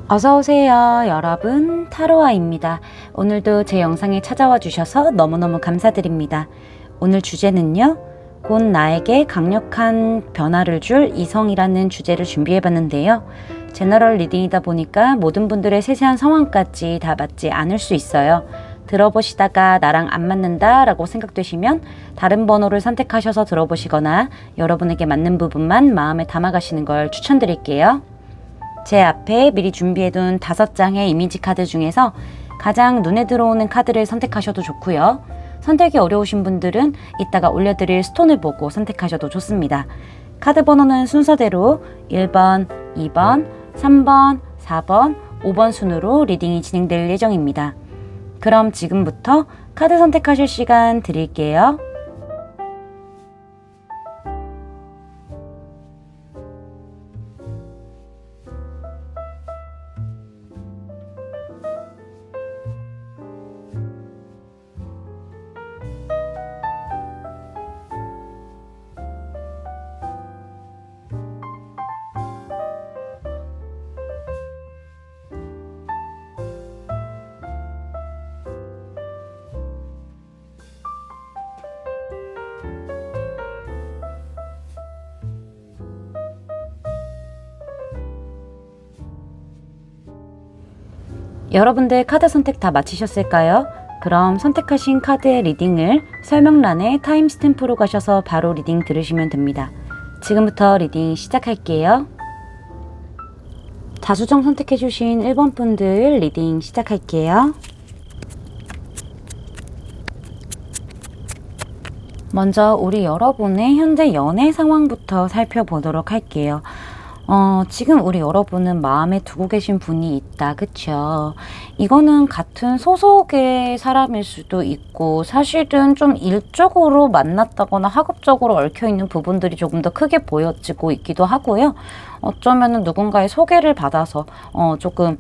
어서오세요 여러분, 타로아입니다. 오늘도 제 영상에 찾아와 주셔서 너무너무 감사드립니다. 오늘 주제는요, 곧 나에게 강력한 변화를 줄 이성이라는 주제를 준비해봤는데요. 제너럴 리딩이다 보니까 모든 분들의 세세한 상황까지 다 맞지 않을 수 있어요. 들어보시다가 나랑 안 맞는다 라고 생각되시면 다른 번호를 선택하셔서 들어보시거나 여러분에게 맞는 부분만 마음에 담아가시는 걸 추천드릴게요. 제 앞에 미리 준비해둔 5장의 이미지 카드 중에서 가장 눈에 들어오는 카드를 선택하셔도 좋고요. 선택이 어려우신 분들은 이따가 올려드릴 스톤을 보고 선택하셔도 좋습니다. 카드 번호는 순서대로 1번, 2번, 3번, 4번, 5번 순으로 리딩이 진행될 예정입니다. 그럼 지금부터 카드 선택하실 시간 드릴게요. 여러분들 카드 선택 다 마치셨을까요? 그럼 선택하신 카드의 리딩을 설명란에 타임스탬프로 가셔서 바로 리딩 들으시면 됩니다. 지금부터 리딩 시작할게요. 자수정 선택해주신 1번 분들 리딩 시작할게요. 먼저 우리 여러분의 현재 연애 상황부터 살펴보도록 할게요. 지금 우리 여러분은 마음에 두고 계신 분이 있다, 그쵸? 이거는 같은 소속의 사람일 수도 있고, 사실은 좀 일적으로 만났다거나 학업적으로 얽혀있는 부분들이 조금 더 크게 보여지고 있기도 하고요. 어쩌면은 누군가의 소개를 받아서 조금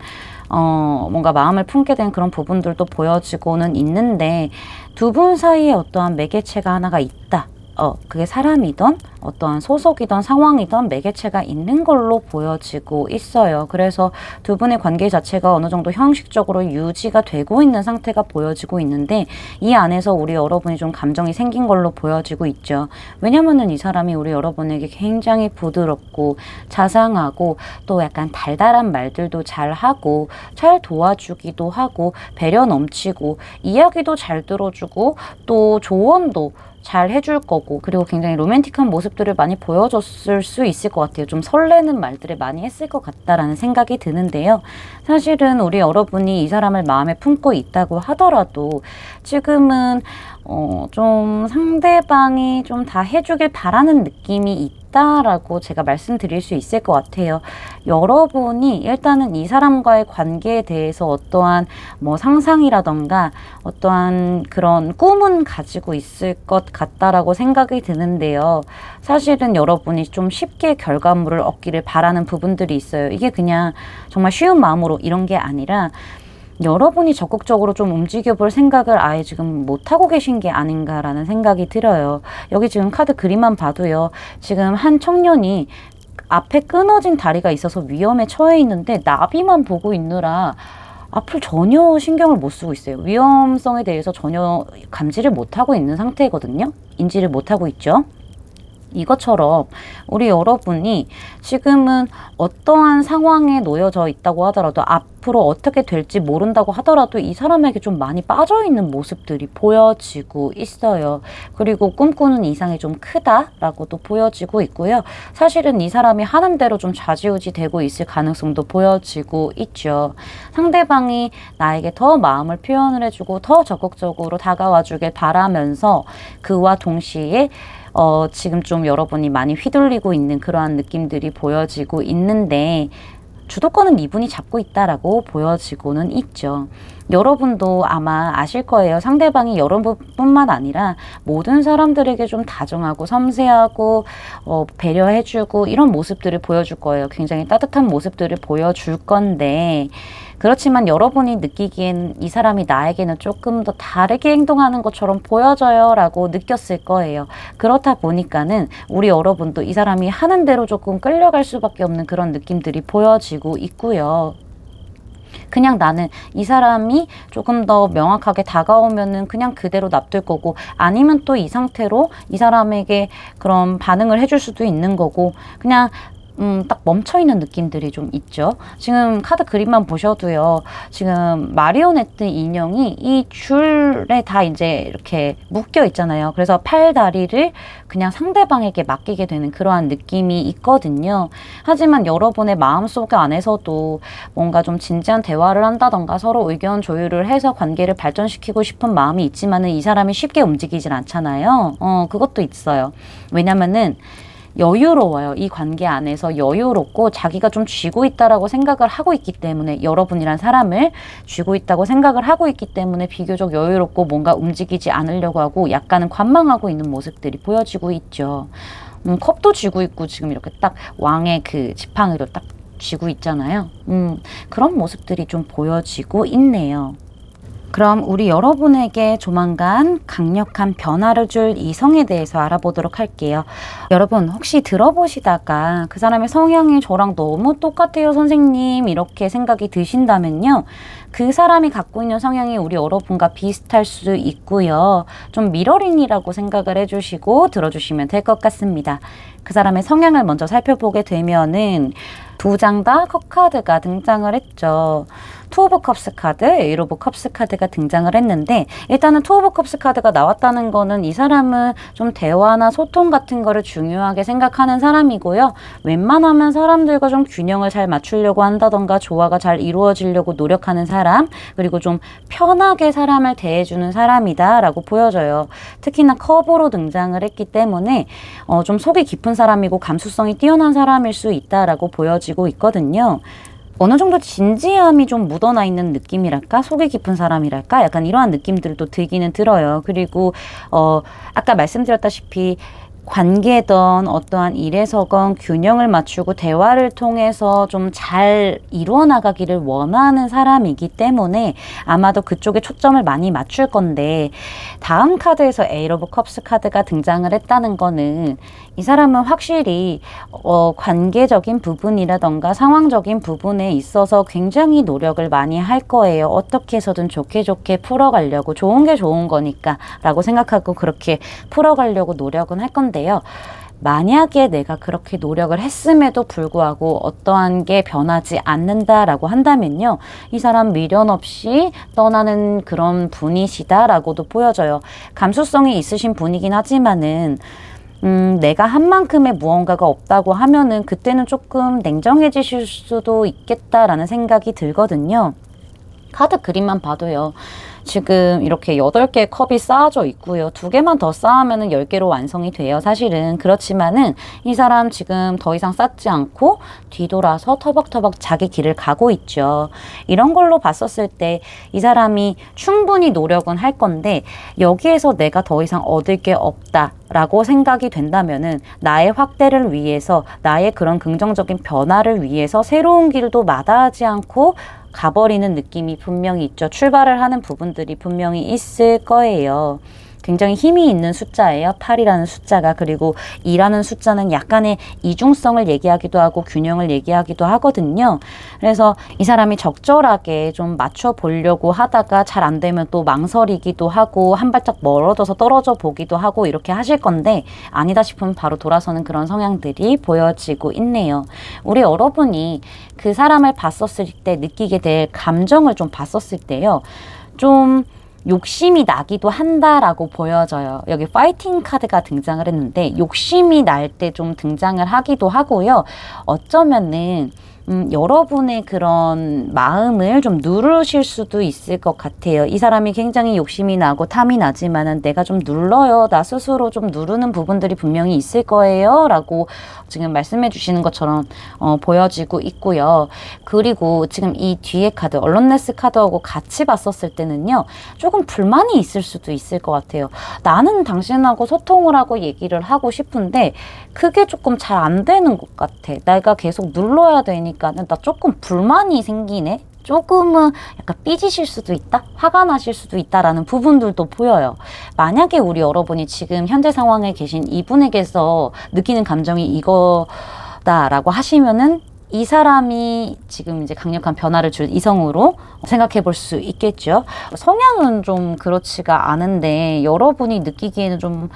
뭔가 마음을 품게 된 그런 부분들도 보여지고는 있는데, 두 분 사이에 어떠한 매개체가 하나가 있다. 그게 사람이던 어떠한 소속이던 상황이던 매개체가 있는 걸로 보여지고 있어요. 그래서 두 분의 관계 자체가 어느 정도 형식적으로 유지가 되고 있는 상태가 보여지고 있는데, 이 안에서 우리 여러분이 좀 감정이 생긴 걸로 보여지고 있죠. 왜냐면은 이 사람이 우리 여러분에게 굉장히 부드럽고 자상하고 또 약간 달달한 말들도 잘 하고 잘 도와주기도 하고 배려 넘치고 이야기도 잘 들어주고 또 조언도 잘 해줄 거고, 그리고 굉장히 로맨틱한 모습들을 많이 보여줬을 수 있을 것 같아요. 좀 설레는 말들을 많이 했을 것 같다라는 생각이 드는데요. 사실은 우리 여러분이 이 사람을 마음에 품고 있다고 하더라도 지금은 좀 상대방이 좀 다 해주길 바라는 느낌이 있다라고 제가 말씀드릴 수 있을 것 같아요. 여러분이 일단은 이 사람과의 관계에 대해서 어떠한 뭐 상상이라던가 어떠한 그런 꿈은 가지고 있을 것 같다라고 생각이 드는데요. 사실은 여러분이 좀 쉽게 결과물을 얻기를 바라는 부분들이 있어요. 이게 그냥 정말 쉬운 마음으로 이런 게 아니라 여러분이 적극적으로 좀 움직여볼 생각을 아예 지금 못하고 계신 게 아닌가라는 생각이 들어요. 여기 지금 카드 그림만 봐도요. 지금 한 청년이 앞에 끊어진 다리가 있어서 위험에 처해 있는데 나비만 보고 있느라 앞을 전혀 신경을 못 쓰고 있어요. 위험성에 대해서 전혀 감지를 못하고 있는 상태거든요. 인지를 못하고 있죠. 이것처럼 우리 여러분이 지금은 어떠한 상황에 놓여져 있다고 하더라도 앞으로 어떻게 될지 모른다고 하더라도 이 사람에게 좀 많이 빠져있는 모습들이 보여지고 있어요. 그리고 꿈꾸는 이상이 좀 크다라고도 보여지고 있고요. 사실은 이 사람이 하는 대로 좀 좌지우지 되고 있을 가능성도 보여지고 있죠. 상대방이 나에게 더 마음을 표현을 해주고 더 적극적으로 다가와 주길 바라면서 그와 동시에 지금 좀 여러분이 많이 휘둘리고 있는 그러한 느낌들이 보여지고 있는데, 주도권은 이분이 잡고 있다라고 보여지고는 있죠. 여러분도 아마 아실 거예요. 상대방이 여러분뿐만 아니라 모든 사람들에게 좀 다정하고 섬세하고 배려해주고 이런 모습들을 보여줄 거예요. 굉장히 따뜻한 모습들을 보여줄 건데, 그렇지만 여러분이 느끼기엔 이 사람이 나에게는 조금 더 다르게 행동하는 것처럼 보여져요 라고 느꼈을 거예요. 그렇다 보니까는 우리 여러분도 이 사람이 하는 대로 조금 끌려갈 수밖에 없는 그런 느낌들이 보여지고 있고요. 그냥 나는 이 사람이 조금 더 명확하게 다가오면은 그냥 그대로 놔둘 거고, 아니면 또 이 상태로 이 사람에게 그런 반응을 해줄 수도 있는 거고, 그냥 딱 멈춰있는 느낌들이 좀 있죠. 지금 카드 그림만 보셔도요. 지금 마리오네트 인형이 이 줄에 다 이제 이렇게 묶여 있잖아요. 그래서 팔, 다리를 그냥 상대방에게 맡기게 되는 그러한 느낌이 있거든요. 하지만 여러분의 마음속 안에서도 뭔가 좀 진지한 대화를 한다던가 서로 의견 조율을 해서 관계를 발전시키고 싶은 마음이 있지만은 이 사람이 쉽게 움직이질 않잖아요. 그것도 있어요. 왜냐면은 여유로워요. 이 관계 안에서 여유롭고 자기가 좀 쥐고 있다라고 생각을 하고 있기 때문에, 여러분이란 사람을 쥐고 있다고 생각을 하고 있기 때문에 비교적 여유롭고 뭔가 움직이지 않으려고 하고 약간은 관망하고 있는 모습들이 보여지고 있죠. 컵도 쥐고 있고 지금 이렇게 딱 왕의 그 지팡이로 딱 쥐고 있잖아요. 그런 모습들이 좀 보여지고 있네요. 그럼 우리 여러분에게 조만간 강력한 변화를 줄 이성에 대해서 알아보도록 할게요. 여러분 혹시 들어보시다가 그 사람의 성향이 저랑 너무 똑같아요 선생님 이렇게 생각이 드신다면요. 그 사람이 갖고 있는 성향이 우리 여러분과 비슷할 수 있고요. 좀 미러링이라고 생각을 해주시고 들어주시면 될 것 같습니다. 그 사람의 성향을 먼저 살펴보게 되면은 두 장 다 컵카드가 등장을 했죠. 투 오브 컵스 카드, 에이트 오브 컵스 카드가 등장을 했는데, 일단은 투 오브 컵스 카드가 나왔다는 거는 이 사람은 좀 대화나 소통 같은 거를 중요하게 생각하는 사람이고요. 웬만하면 사람들과 좀 균형을 잘 맞추려고 한다던가 조화가 잘 이루어지려고 노력하는 사람, 그리고 좀 편하게 사람을 대해주는 사람이다 라고 보여져요. 특히나 컵으로 등장을 했기 때문에 좀 속이 깊은 사람이고 감수성이 뛰어난 사람일 수 있다라고 보여지고 있거든요. 어느 정도 진지함이 좀 묻어나 있는 느낌이랄까? 속이 깊은 사람이랄까? 약간 이러한 느낌들도 들기는 들어요. 그리고 아까 말씀드렸다시피 관계든 어떠한 일에서건 균형을 맞추고 대화를 통해서 좀 잘 이루어 나가기를 원하는 사람이기 때문에 아마도 그쪽에 초점을 많이 맞출 건데, 다음 카드에서 에이트 오브 컵스 카드가 등장을 했다는 거는 이 사람은 확실히 관계적인 부분이라던가 상황적인 부분에 있어서 굉장히 노력을 많이 할 거예요. 어떻게 해서든 좋게 풀어가려고, 좋은 게 좋은 거니까 라고 생각하고 그렇게 풀어가려고 노력은 할 건데요. 만약에 내가 그렇게 노력을 했음에도 불구하고 어떠한 게 변하지 않는다라고 한다면요. 이 사람 미련 없이 떠나는 그런 분이시다라고도 보여져요. 감수성이 있으신 분이긴 하지만은 내가 한 만큼의 무언가가 없다고 하면은 그때는 조금 냉정해지실 수도 있겠다라는 생각이 들거든요. 카드 그림만 봐도요. 지금 이렇게 8개의 컵이 쌓아져 있고요. 2개만 더 쌓으면 10개로 완성이 돼요. 사실은. 그렇지만은 이 사람 지금 더 이상 쌓지 않고 뒤돌아서 터벅터벅 자기 길을 가고 있죠. 이런 걸로 봤었을 때 이 사람이 충분히 노력은 할 건데, 여기에서 내가 더 이상 얻을 게 없다라고 생각이 된다면은 나의 확대를 위해서, 나의 그런 긍정적인 변화를 위해서 새로운 길도 마다하지 않고 가버리는 느낌이 분명히 있죠. 출발을 하는 부분들이 분명히 있을 거예요. 굉장히 힘이 있는 숫자예요. 8이라는 숫자가. 그리고 2라는 숫자는 약간의 이중성을 얘기하기도 하고 균형을 얘기하기도 하거든요. 그래서 이 사람이 적절하게 좀 맞춰보려고 하다가 잘 안 되면 또 망설이기도 하고 한 발짝 멀어져서 떨어져 보기도 하고 이렇게 하실 건데, 아니다 싶으면 바로 돌아서는 그런 성향들이 보여지고 있네요. 우리 여러분이 그 사람을 봤었을 때 느끼게 될 감정을 좀 봤었을 때요. 좀 욕심이 나기도 한다라고 보여져요. 여기 파이팅 카드가 등장을 했는데 욕심이 날 때 좀 등장을 하기도 하고요. 어쩌면은 여러분의 그런 마음을 좀 누르실 수도 있을 것 같아요. 이 사람이 굉장히 욕심이 나고 탐이 나지만은 내가 좀 눌러요. 나 스스로 좀 누르는 부분들이 분명히 있을 거예요. 라고 지금 말씀해 주시는 것처럼 보여지고 있고요. 그리고 지금 이 뒤에 카드, 얼론네스 카드하고 같이 봤었을 때는요. 조금 불만이 있을 수도 있을 것 같아요. 나는 당신하고 소통을 하고 얘기를 하고 싶은데 그게 조금 잘 안 되는 것 같아. 내가 계속 눌러야 되니까 나 조금 불만이 생기네. 조금은 약간 삐지실 수도 있다? 화가 나실 수도 있다라는 부분들도 보여요. 만약에 우리 여러분이 지금 현재 상황에 계신 이분에게서 느끼는 감정이 이거다라고 하시면은 이 사람이 지금 이제 강력한 변화를 줄 이성으로 생각해 볼 수 있겠죠. 성향은 좀 그렇지가 않은데 여러분이 느끼기에는 좀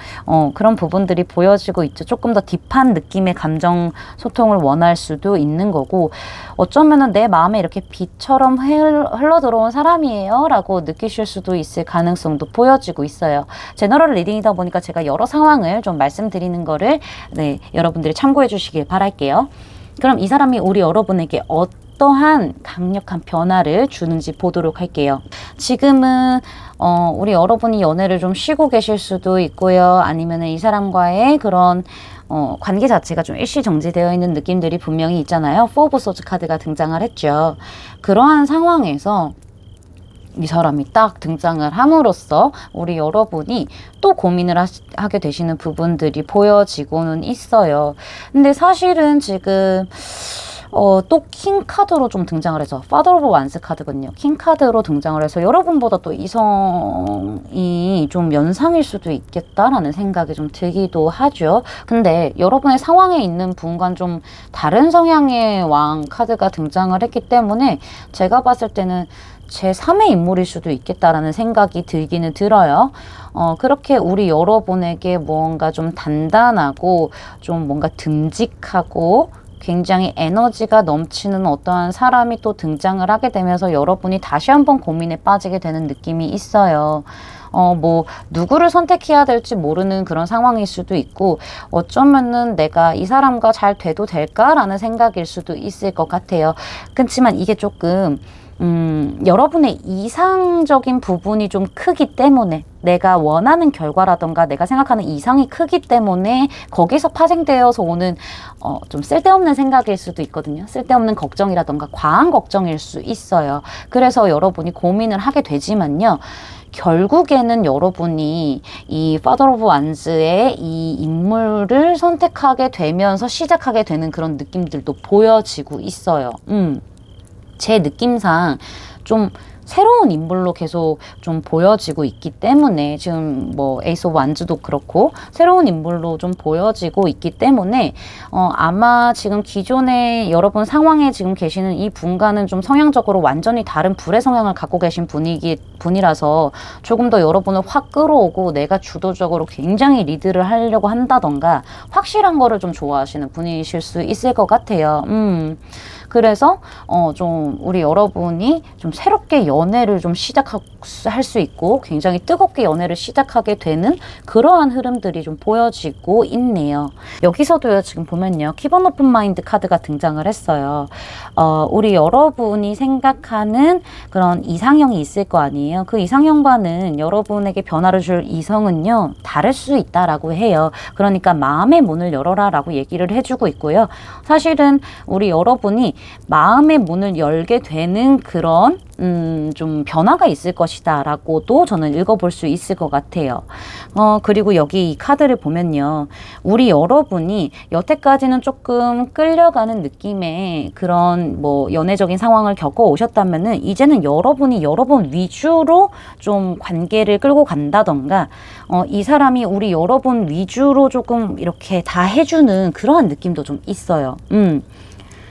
그런 부분들이 보여지고 있죠. 조금 더 딥한 느낌의 감정 소통을 원할 수도 있는 거고, 어쩌면은 내 마음에 이렇게 비처럼 흘러 들어온 사람이에요 라고 느끼실 수도 있을 가능성도 보여지고 있어요. 제너럴 리딩이다 보니까 제가 여러 상황을 좀 말씀드리는 거를 여러분들이 참고해 주시길 바랄게요. 그럼 이 사람이 우리 여러분에게 어떠한 강력한 변화를 주는지 보도록 할게요. 지금은 우리 여러분이 연애를 좀 쉬고 계실 수도 있고요. 아니면 이 사람과의 그런 관계 자체가 좀 일시정지되어 있는 느낌들이 분명히 있잖아요. 포 오브 소즈 카드가 등장을 했죠. 그러한 상황에서 이 사람이 딱 등장을 함으로써 우리 여러분이 또 고민을 하게 되시는 부분들이 보여지고는 있어요. 근데 사실은 지금 또 킹 카드로 좀 등장을 해서 파더 오브 완스 카드거든요. 킹 카드로 등장을 해서 여러분보다 또 이성이 좀 연상일 수도 있겠다라는 생각이 좀 들기도 하죠. 근데 여러분의 상황에 있는 분과는 좀 다른 성향의 왕 카드가 등장을 했기 때문에 제가 봤을 때는 제3의 인물일 수도 있겠다라는 생각이 들기는 들어요. 그렇게 우리 여러분에게 뭔가 좀 단단하고 좀 뭔가 듬직하고 굉장히 에너지가 넘치는 어떠한 사람이 또 등장을 하게 되면서 여러분이 다시 한번 고민에 빠지게 되는 느낌이 있어요. 뭐 누구를 선택해야 될지 모르는 그런 상황일 수도 있고, 어쩌면은 내가 이 사람과 잘 돼도 될까라는 생각일 수도 있을 것 같아요. 그렇지만 이게 조금 여러분의 이상적인 부분이 좀 크기 때문에, 내가 원하는 결과라던가 내가 생각하는 이상이 크기 때문에 거기서 파생되어서 오는 좀 쓸데없는 생각일 수도 있거든요. 쓸데없는 걱정이라던가 과한 걱정일 수 있어요. 그래서 여러분이 고민을 하게 되지만요, 결국에는 여러분이 이 파더 오브 완즈의 이 인물을 선택하게 되면서 시작하게 되는 그런 느낌들도 보여지고 있어요. 제 느낌상 좀 새로운 인물로 계속 좀 보여지고 있기 때문에, 지금 뭐 에이스 오브 완즈도 그렇고 새로운 인물로 좀 보여지고 있기 때문에 아마 지금 기존에 여러분 상황에 지금 계시는 이 분과는 좀 성향적으로 완전히 다른 불의 성향을 갖고 계신 분이라서 조금 더 여러분을 확 끌어오고 내가 주도적으로 굉장히 리드를 하려고 한다던가 확실한 거를 좀 좋아하시는 분이실 수 있을 것 같아요. 그래서 좀 우리 여러분이 좀 새롭게 연애를 좀 시작할 수 있고 굉장히 뜨겁게 연애를 시작하게 되는 그러한 흐름들이 좀 보여지고 있네요. 여기서도요, 지금 보면요, Keep an Open Mind 카드가 등장을 했어요. 우리 여러분이 생각하는 그런 이상형이 있을 거 아니에요. 그 이상형과는 여러분에게 변화를 줄 이성은요, 다를 수 있다라고 해요. 그러니까 마음의 문을 열어라 라고 얘기를 해주고 있고요. 사실은 우리 여러분이 마음의 문을 열게 되는 그런 좀 변화가 있을 것이다 라고도 저는 읽어볼 수 있을 것 같아요. 그리고 여기 이 카드를 보면요, 우리 여러분이 여태까지는 조금 끌려가는 느낌의 그런 뭐 연애적인 상황을 겪어 오셨다면은 이제는 여러분이 여러분 위주로 좀 관계를 끌고 간다던가 이 사람이 우리 여러분 위주로 조금 이렇게 다 해주는 그러한 느낌도 좀 있어요.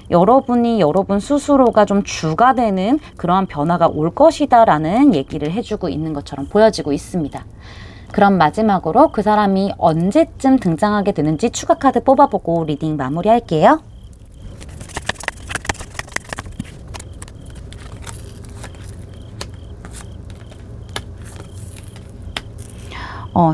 여러분이 여러분 스스로가 좀 주가 되는 그러한 변화가 올 것이다 라는 얘기를 해주고 있는 것처럼 보여지고 있습니다. 그럼 마지막으로 그 사람이 언제쯤 등장하게 되는지 추가 카드 뽑아보고 리딩 마무리할게요.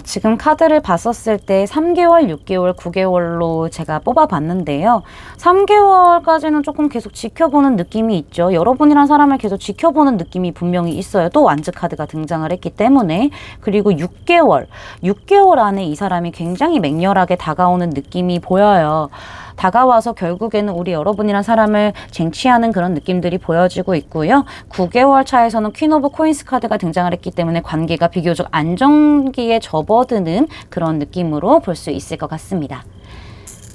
지금 카드를 봤었을 때 3개월, 6개월, 9개월로 제가 뽑아봤는데요. 3개월까지는 조금 계속 지켜보는 느낌이 있죠. 여러분이란 사람을 계속 지켜보는 느낌이 분명히 있어요. 또 완즈 카드가 등장을 했기 때문에. 그리고 6개월 안에 이 사람이 굉장히 맹렬하게 다가오는 느낌이 보여요. 다가와서 결국에는 우리 여러분이란 사람을 쟁취하는 그런 느낌들이 보여지고 있고요. 9개월 차에서는 퀸 오브 코인스 카드가 등장을 했기 때문에 관계가 비교적 안정기에 접어드는 그런 느낌으로 볼 수 있을 것 같습니다.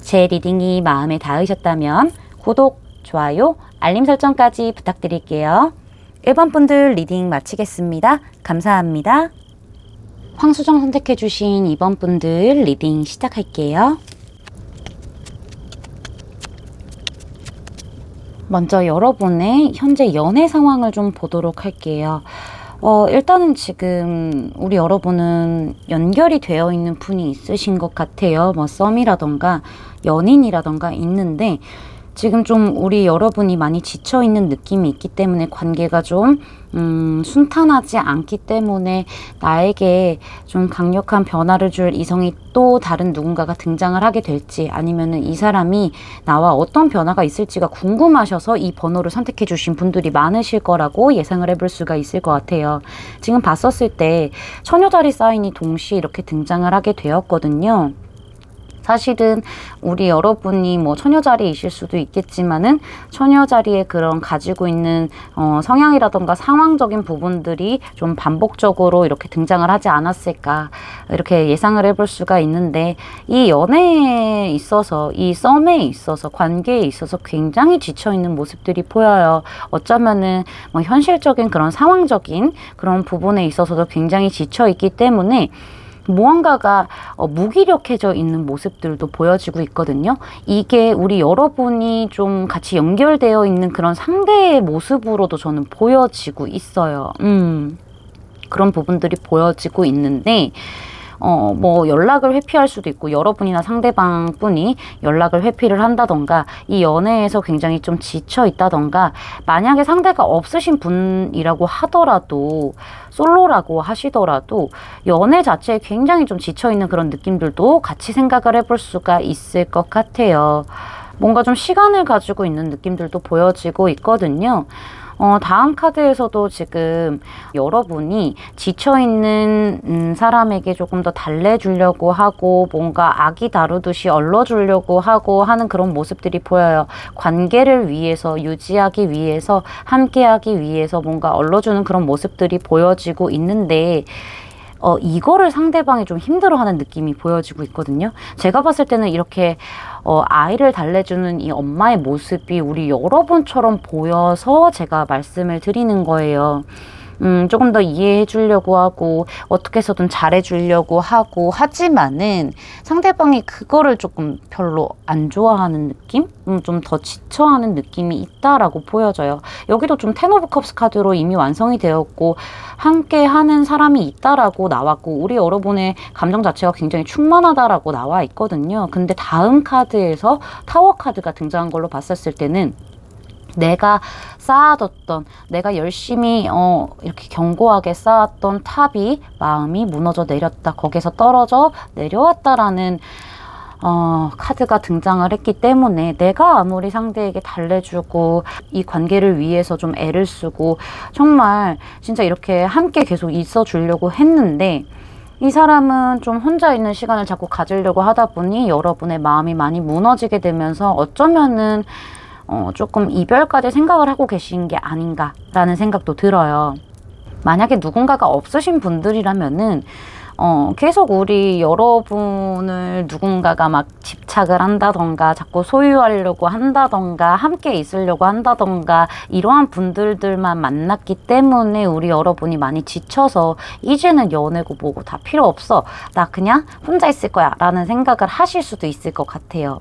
제 리딩이 마음에 닿으셨다면 구독, 좋아요, 알림 설정까지 부탁드릴게요. 1번 분들 리딩 마치겠습니다. 감사합니다. 황수정 선택해주신 2번 분들 리딩 시작할게요. 먼저 여러분의 현재 연애 상황을 좀 보도록 할게요. 일단은 지금 우리 여러분은 연결이 되어 있는 분이 있으신 것 같아요. 뭐 썸이라던가 연인이라던가 있는데 지금 좀 우리 여러분이 많이 지쳐있는 느낌이 있기 때문에 관계가 좀 순탄하지 않기 때문에 나에게 좀 강력한 변화를 줄 이성이 또 다른 누군가가 등장을 하게 될지, 아니면은 이 사람이 나와 어떤 변화가 있을지가 궁금하셔서 이 번호를 선택해 주신 분들이 많으실 거라고 예상을 해볼 수가 있을 것 같아요. 지금 봤었을 때 처녀자리 사인이 동시에 이렇게 등장을 하게 되었거든요. 사실은 우리 여러분이 뭐 처녀자리이실 수도 있겠지만은 처녀자리에 그런 가지고 있는 성향이라던가 상황적인 부분들이 좀 반복적으로 이렇게 등장을 하지 않았을까, 이렇게 예상을 해볼 수가 있는데, 이 연애에 있어서, 이 썸에 있어서, 관계에 있어서 굉장히 지쳐있는 모습들이 보여요. 어쩌면은 뭐 현실적인 그런 상황적인 그런 부분에 있어서도 굉장히 지쳐있기 때문에 무언가가 무기력해져 있는 모습들도 보여지고 있거든요. 이게 우리 여러분이 좀 같이 연결되어 있는 그런 상대의 모습으로도 저는 보여지고 있어요. 그런 부분들이 보여지고 있는데, 뭐 연락을 회피할 수도 있고, 여러분이나 상대방 분이 연락을 회피를 한다던가, 이 연애에서 굉장히 좀 지쳐 있다던가, 만약에 상대가 없으신 분이라고 하더라도, 솔로라고 하시더라도 연애 자체에 굉장히 좀 지쳐 있는 그런 느낌들도 같이 생각을 해볼 수가 있을 것 같아요. 뭔가 좀 시간을 가지고 있는 느낌들도 보여지고 있거든요. 다음 카드에서도 지금 여러분이 지쳐있는 사람에게 조금 더 달래주려고 하고, 뭔가 아기 다루듯이 얼러주려고 하고 하는 그런 모습들이 보여요. 관계를 위해서, 유지하기 위해서, 함께하기 위해서 뭔가 얼러주는 그런 모습들이 보여지고 있는데, 이거를 상대방이 좀 힘들어하는 느낌이 보여지고 있거든요. 제가 봤을 때는 이렇게 아이를 달래주는 이 엄마의 모습이 우리 여러분처럼 보여서 제가 말씀을 드리는 거예요. 조금 더 이해해 주려고 하고 어떻게 해서든 잘해 주려고 하고, 하지만은 상대방이 그거를 조금 별로 안 좋아하는 느낌? 좀 더 지쳐하는 느낌이 있다라고 보여져요. 여기도 좀 텐 오브 컵스 카드로 이미 완성이 되었고 함께 하는 사람이 있다라고 나왔고, 우리 여러분의 감정 자체가 굉장히 충만하다라고 나와 있거든요. 근데 다음 카드에서 타워 카드가 등장한 걸로 봤었을 때는 내가 쌓아뒀던, 내가 열심히 이렇게 견고하게 쌓았던 탑이, 마음이 무너져 내렸다, 거기서 떨어져 내려왔다라는 카드가 등장을 했기 때문에, 내가 아무리 상대에게 달래주고 이 관계를 위해서 좀 애를 쓰고 정말 진짜 이렇게 함께 계속 있어 주려고 했는데, 이 사람은 좀 혼자 있는 시간을 자꾸 가지려고 하다 보니 여러분의 마음이 많이 무너지게 되면서 어쩌면은 조금 이별까지 생각을 하고 계신 게 아닌가라는 생각도 들어요. 만약에 누군가가 없으신 분들이라면은 계속 우리 여러분을 누군가가 막 집착을 한다던가, 자꾸 소유하려고 한다던가, 함께 있으려고 한다던가, 이러한 분들만 만났기 때문에 우리 여러분이 많이 지쳐서 이제는 연애고 뭐고 다 필요 없어, 나 그냥 혼자 있을 거야 라는 생각을 하실 수도 있을 것 같아요.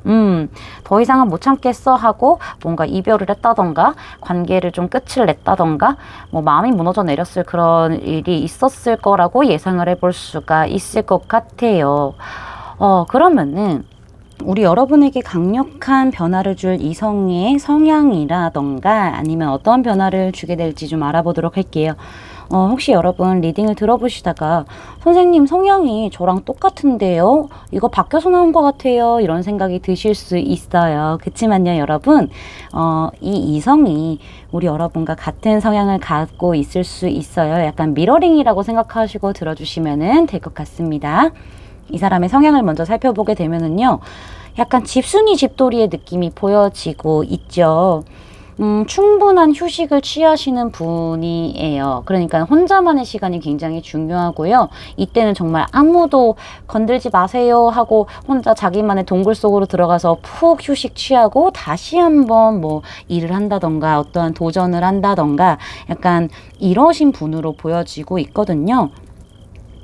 더 이상은 못 참겠어 하고 뭔가 이별을 했다던가, 관계를 좀 끝을 냈다던가, 뭐 마음이 무너져 내렸을 그런 일이 있었을 거라고 예상을 해볼 수가 있을 것 같아요. 그러면은 우리 여러분에게 강력한 변화를 줄 이성의 성향이라던가 아니면 어떤 변화를 주게 될지 좀 알아보도록 할게요. 혹시 여러분 리딩을 들어보시다가 선생님 성향이 저랑 똑같은데요? 이거 바뀌어서 나온 것 같아요. 이런 생각이 드실 수 있어요. 그치만요 여러분, 이 이성이 우리 여러분과 같은 성향을 갖고 있을 수 있어요. 약간 미러링이라고 생각하시고 들어주시면 될 것 같습니다. 이 사람의 성향을 먼저 살펴보게 되면은요, 약간 집순이 집돌이의 느낌이 보여지고 있죠. 충분한 휴식을 취하시는 분이에요. 그러니까 혼자만의 시간이 굉장히 중요하고요. 이때는 정말 아무도 건들지 마세요 하고 혼자 자기만의 동굴 속으로 들어가서 푹 휴식 취하고 다시 한번 뭐 일을 한다던가 어떠한 도전을 한다던가 약간 이러신 분으로 보여지고 있거든요.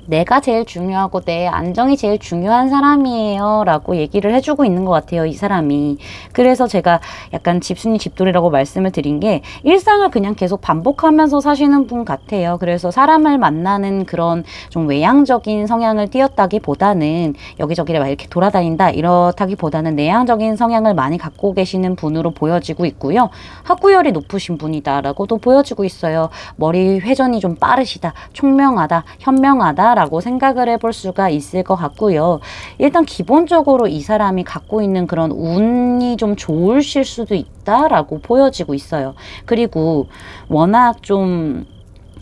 내가 제일 중요하고 내 안정이 제일 중요한 사람이에요 라고 얘기를 해주고 있는 것 같아요, 이 사람이. 그래서 제가 약간 집순이 집돌이라고 말씀을 드린 게, 일상을 그냥 계속 반복하면서 사시는 분 같아요. 그래서 사람을 만나는 그런 좀 외향적인 성향을 띄었다기보다는, 여기저기를 막 이렇게 돌아다닌다 이렇다기보다는 내향적인 성향을 많이 갖고 계시는 분으로 보여지고 있고요. 학구열이 높으신 분이다 라고도 보여지고 있어요. 머리 회전이 좀 빠르시다, 총명하다, 현명하다 라고 생각을 해볼 수가 있을 것 같고요. 일단 기본적으로 이 사람이 갖고 있는 그런 운이 좀 좋으실 수도 있다라고 보여지고 있어요. 그리고 워낙 좀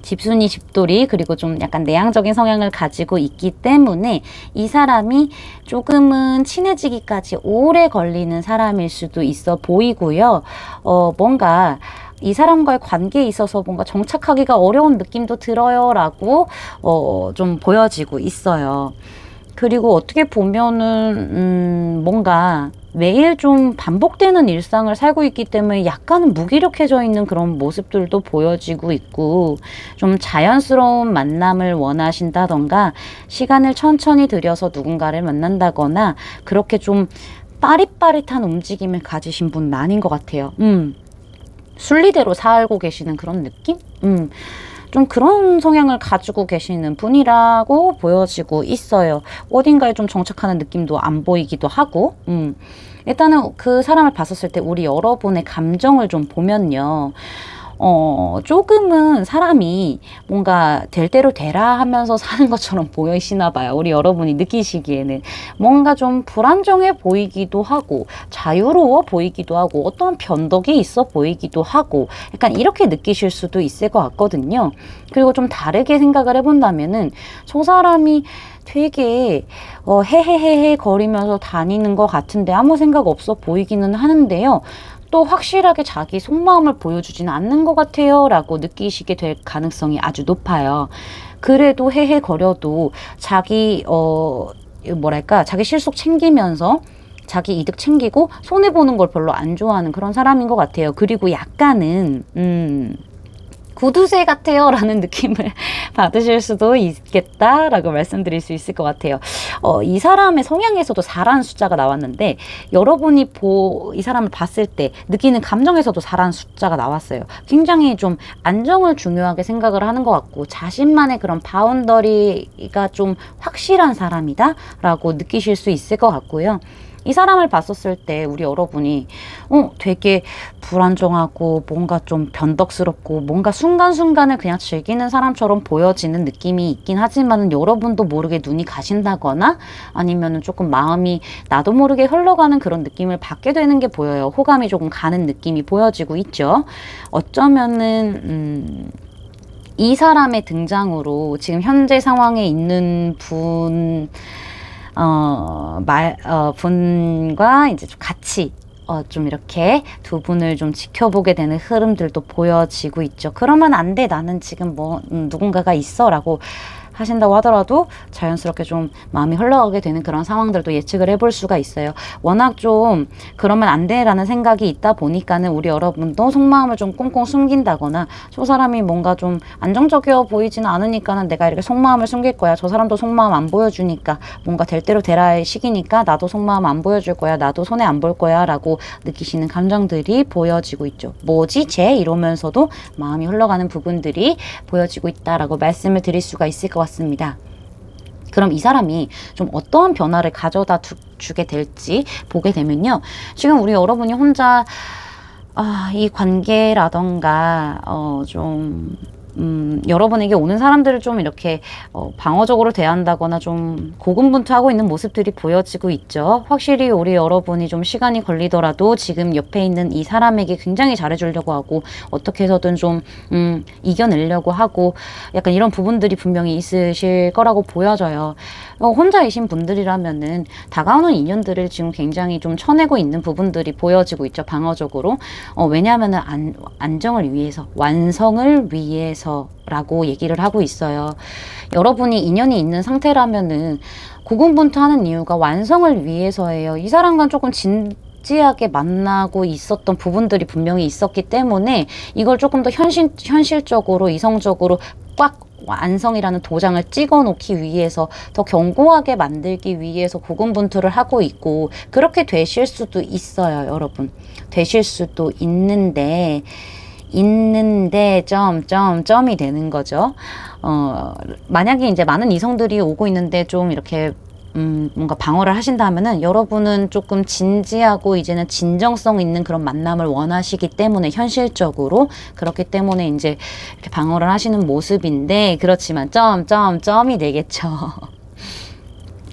집순이 집돌이, 그리고 좀 약간 내향적인 성향을 가지고 있기 때문에 이 사람이 조금은 친해지기까지 오래 걸리는 사람일 수도 있어 보이고요. 뭔가 이 사람과의 관계에 있어서 뭔가 정착하기가 어려운 느낌도 들어요 라고 좀 보여지고 있어요. 그리고 어떻게 보면은 뭔가 매일 좀 반복되는 일상을 살고 있기 때문에 약간은 무기력해져 있는 그런 모습들도 보여지고 있고, 좀 자연스러운 만남을 원하신다던가 시간을 천천히 들여서 누군가를 만난다거나 그렇게 좀 빠릿빠릿한 움직임을 가지신 분은 아닌 것 같아요. 순리대로 살고 계시는 그런 느낌? 좀 그런 성향을 가지고 계시는 분이라고 보여지고 있어요. 어딘가에 좀 정착하는 느낌도 안 보이기도 하고. 일단은 그 사람을 봤었을 때 우리 여러분의 감정을 좀 보면요. 조금은 사람이 뭔가 될 대로 되라 하면서 사는 것처럼 보이시나 봐요. 우리 여러분이 느끼시기에는 뭔가 좀 불안정해 보이기도 하고 자유로워 보이기도 하고 어떤 변덕이 있어 보이기도 하고 약간 이렇게 느끼실 수도 있을 것 같거든요. 그리고 좀 다르게 생각을 해본다면은 저 사람이 되게 헤헤헤헤 거리면서 다니는 것 같은데 아무 생각 없어 보이기는 하는데요. 또 확실하게 자기 속마음을 보여주지는 않는 것 같아요 라고 느끼시게 될 가능성이 아주 높아요. 그래도 헤헤거려도 자기 뭐랄까, 자기 실속 챙기면서 자기 이득 챙기고 손해보는 걸 별로 안 좋아하는 그런 사람인 것 같아요. 그리고 약간은 구두쇠 같아요 라는 느낌을 받으실 수도 있겠다라고 말씀드릴 수 있을 것 같아요. 이 사람의 성향에서도 4라는 숫자가 나왔는데, 여러분이 이 사람을 봤을 때 느끼는 감정에서도 4라는 숫자가 나왔어요. 굉장히 좀 안정을 중요하게 생각을 하는 것 같고 자신만의 그런 바운더리가 좀 확실한 사람이다 라고 느끼실 수 있을 것 같고요. 이 사람을 봤었을 때 우리 여러분이 되게 불안정하고 뭔가 좀 변덕스럽고 뭔가 순간순간을 그냥 즐기는 사람처럼 보여지는 느낌이 있긴 하지만은 여러분도 모르게 눈이 가신다거나 아니면은 조금 마음이 나도 모르게 흘러가는 그런 느낌을 받게 되는 게 보여요. 호감이 조금 가는 느낌이 보여지고 있죠. 어쩌면은 이 사람의 등장으로 지금 현재 상황에 있는 분과 이제 좀 같이 좀 이렇게 두 분을 좀 지켜보게 되는 흐름들도 보여지고 있죠. 그러면 안 돼. 나는 지금 뭐 누군가가 있어 라고 하신다고 하더라도 자연스럽게 좀 마음이 흘러가게 되는 그런 상황들도 예측을 해볼 수가 있어요. 워낙 좀 그러면 안 돼라는 생각이 있다 보니까는 우리 여러분도 속마음을 좀 꽁꽁 숨긴다거나 저 사람이 뭔가 좀 안정적이어 보이지는 않으니까는 내가 이렇게 속마음을 숨길 거야. 저 사람도 속마음 안 보여주니까 뭔가 될 대로 되라의 시기니까 나도 속마음 안 보여줄 거야. 나도 손해 안 볼 거야 라고 느끼시는 감정들이 보여지고 있죠. 뭐지? 쟤? 이러면서도 마음이 흘러가는 부분들이 보여지고 있다라고 말씀을 드릴 수가 있을 것 같습니다. 그럼 이 사람이 좀 어떠한 변화를 가져다 주게 될지 보게 되면요. 지금 우리 여러분이 혼자 이 관계라던가 여러분에게 오는 사람들을 좀 이렇게 방어적으로 대한다거나 좀 고군분투하고 있는 모습들이 보여지고 있죠. 확실히 우리 여러분이 좀 시간이 걸리더라도 지금 옆에 있는 이 사람에게 굉장히 잘해주려고 하고 어떻게 해서든 좀 이겨내려고 하고 약간 이런 부분들이 분명히 있으실 거라고 보여져요. 혼자이신 분들이라면은 다가오는 인연들을 지금 굉장히 좀 쳐내고 있는 부분들이 보여지고 있죠. 방어적으로. 왜냐하면은 안정을 위해서, 완성을 위해서 라고 얘기를 하고 있어요. 여러분이 인연이 있는 상태라면은 고군분투하는 이유가 완성을 위해서예요. 이 사람과 조금 진지하게 만나고 있었던 부분들이 분명히 있었기 때문에 이걸 조금 더 현실적으로 이성적으로 꽉 완성이라는 도장을 찍어 놓기 위해서 더 견고하게 만들기 위해서 고군분투를 하고 있고 그렇게 되실 수도 있어요, 여러분. 되실 수도 있는데 점이 되는 거죠. 만약에 이제 많은 이성들이 오고 있는데 좀 이렇게 뭔가 방어를 하신다면은 여러분은 조금 진지하고 이제는 진정성 있는 그런 만남을 원하시기 때문에 현실적으로 그렇기 때문에 이제 이렇게 방어를 하시는 모습인데 그렇지만 점이 되겠죠.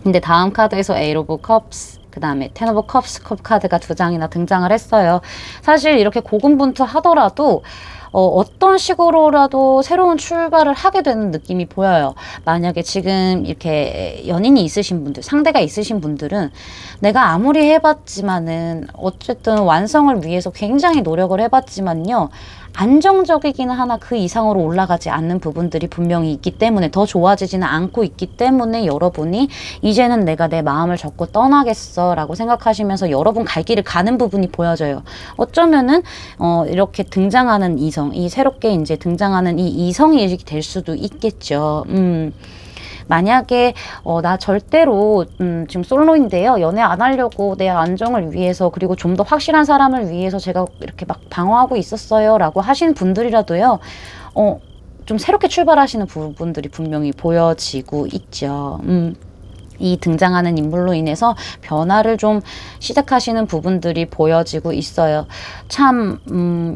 근데 다음 카드에서 에이트 오브 컵스 그 다음에 텐 오브 컵스 컵 카드가 2장이나 등장을 했어요. 사실 이렇게 고군분투 하더라도 어떤 식으로라도 새로운 출발을 하게 되는 느낌이 보여요. 만약에 지금 이렇게 연인이 있으신 분들, 상대가 있으신 분들은 내가 아무리 해봤지만은 어쨌든 완성을 위해서 굉장히 노력을 해봤지만요. 안정적이기는 하나 그 이상으로 올라가지 않는 부분들이 분명히 있기 때문에 더 좋아지지는 않고 있기 때문에 여러분이 이제는 내가 내 마음을 접고 떠나겠어 라고 생각하시면서 여러분 갈 길을 가는 부분이 보여져요. 어쩌면은 이렇게 등장하는 이성, 이 새롭게 이제 등장하는 이 이성이 될 수도 있겠죠. 만약에 나 절대로 지금 솔로인데요. 연애 안 하려고 내 안정을 위해서 그리고 좀 더 확실한 사람을 위해서 제가 이렇게 막 방어하고 있었어요 라고 하신 분들이라도요. 좀 새롭게 출발하시는 부분들이 분명히 보여지고 있죠. 이 등장하는 인물로 인해서 변화를 좀 시작하시는 부분들이 보여지고 있어요. 참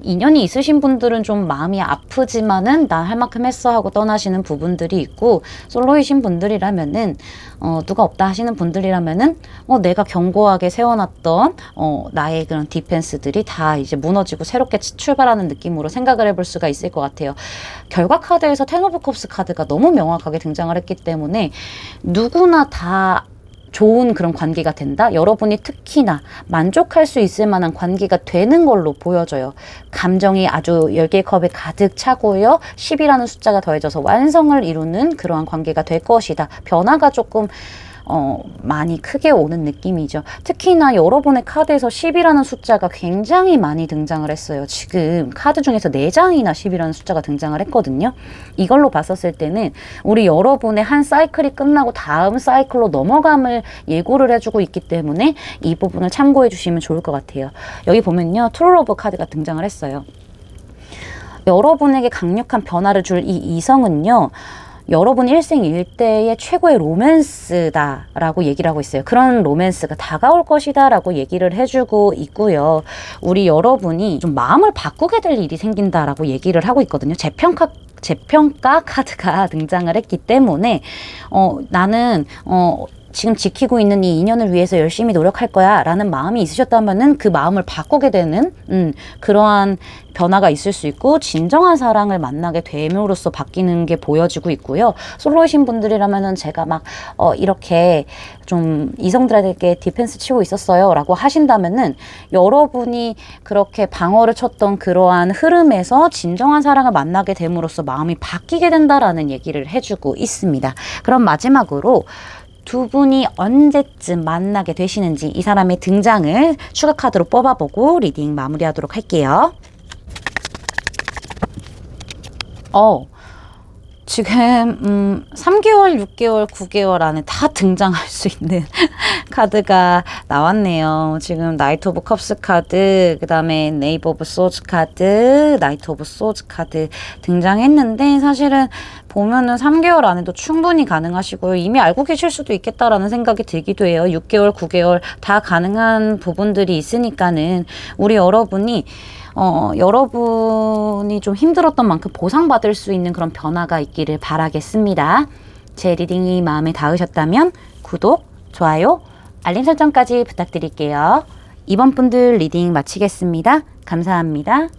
인연이 있으신 분들은 좀 마음이 아프지만은 나 할 만큼 했어 하고 떠나시는 부분들이 있고 솔로이신 분들이라면은 누가 없다 하시는 분들이라면은 내가 견고하게 세워놨던 나의 그런 디펜스들이 다 이제 무너지고 새롭게 출발하는 느낌으로 생각을 해볼 수가 있을 것 같아요. 결과 카드에서 텐 오브 컵스 카드가 너무 명확하게 등장을 했기 때문에 누구나 다 좋은 그런 관계가 된다. 여러분이 특히나 만족할 수 있을 만한 관계가 되는 걸로 보여져요. 감정이 아주 10개의 컵에 가득 차고요. 10이라는 숫자가 더해져서 완성을 이루는 그러한 관계가 될 것이다. 변화가 조금 많이 크게 오는 느낌이죠. 특히나 여러분의 카드에서 10이라는 숫자가 굉장히 많이 등장을 했어요. 지금 카드 중에서 4장이나 10이라는 숫자가 등장을 했거든요. 이걸로 봤었을 때는 우리 여러분의 한 사이클이 끝나고 다음 사이클로 넘어감을 예고를 해주고 있기 때문에 이 부분을 참고해 주시면 좋을 것 같아요. 여기 보면요. 트루 오브 카드가 등장을 했어요. 여러분에게 강력한 변화를 줄 이 이성은요. 여러분 일생일대의 최고의 로맨스다라고 얘기를 하고 있어요. 그런 로맨스가 다가올 것이다라고 얘기를 해주고 있고요. 우리 여러분이 좀 마음을 바꾸게 될 일이 생긴다라고 얘기를 하고 있거든요. 재평가 카드가 등장을 했기 때문에 나는 지금 지키고 있는 이 인연을 위해서 열심히 노력할 거야 라는 마음이 있으셨다면은 그 마음을 바꾸게 되는 그러한 변화가 있을 수 있고 진정한 사랑을 만나게 됨으로써 바뀌는 게 보여지고 있고요. 솔로이신 분들이라면은 제가 막 이렇게 좀 이성들에게 디펜스 치고 있었어요 라고 하신다면은 여러분이 그렇게 방어를 쳤던 그러한 흐름에서 진정한 사랑을 만나게 됨으로써 마음이 바뀌게 된다라는 얘기를 해주고 있습니다. 그럼 마지막으로 두 분이 언제쯤 만나게 되시는지 이 사람의 등장을 추가 카드로 뽑아보고 리딩 마무리하도록 할게요. 지금 3개월, 6개월, 9개월 안에 다 등장할 수 있는 카드가 나왔네요. 지금 나이트 오브 컵스 카드, 그 다음에 네이버 오브 소즈 카드, 나이트 오브 소즈 카드 등장했는데 사실은 보면은 3개월 안에도 충분히 가능하시고요. 이미 알고 계실 수도 있겠다라는 생각이 들기도 해요. 6개월, 9개월 다 가능한 부분들이 있으니까는 우리 여러분이 여러분이 좀 힘들었던 만큼 보상받을 수 있는 그런 변화가 있기를 바라겠습니다. 제 리딩이 마음에 닿으셨다면 구독, 좋아요, 알림 설정까지 부탁드릴게요. 이번 분들 리딩 마치겠습니다. 감사합니다.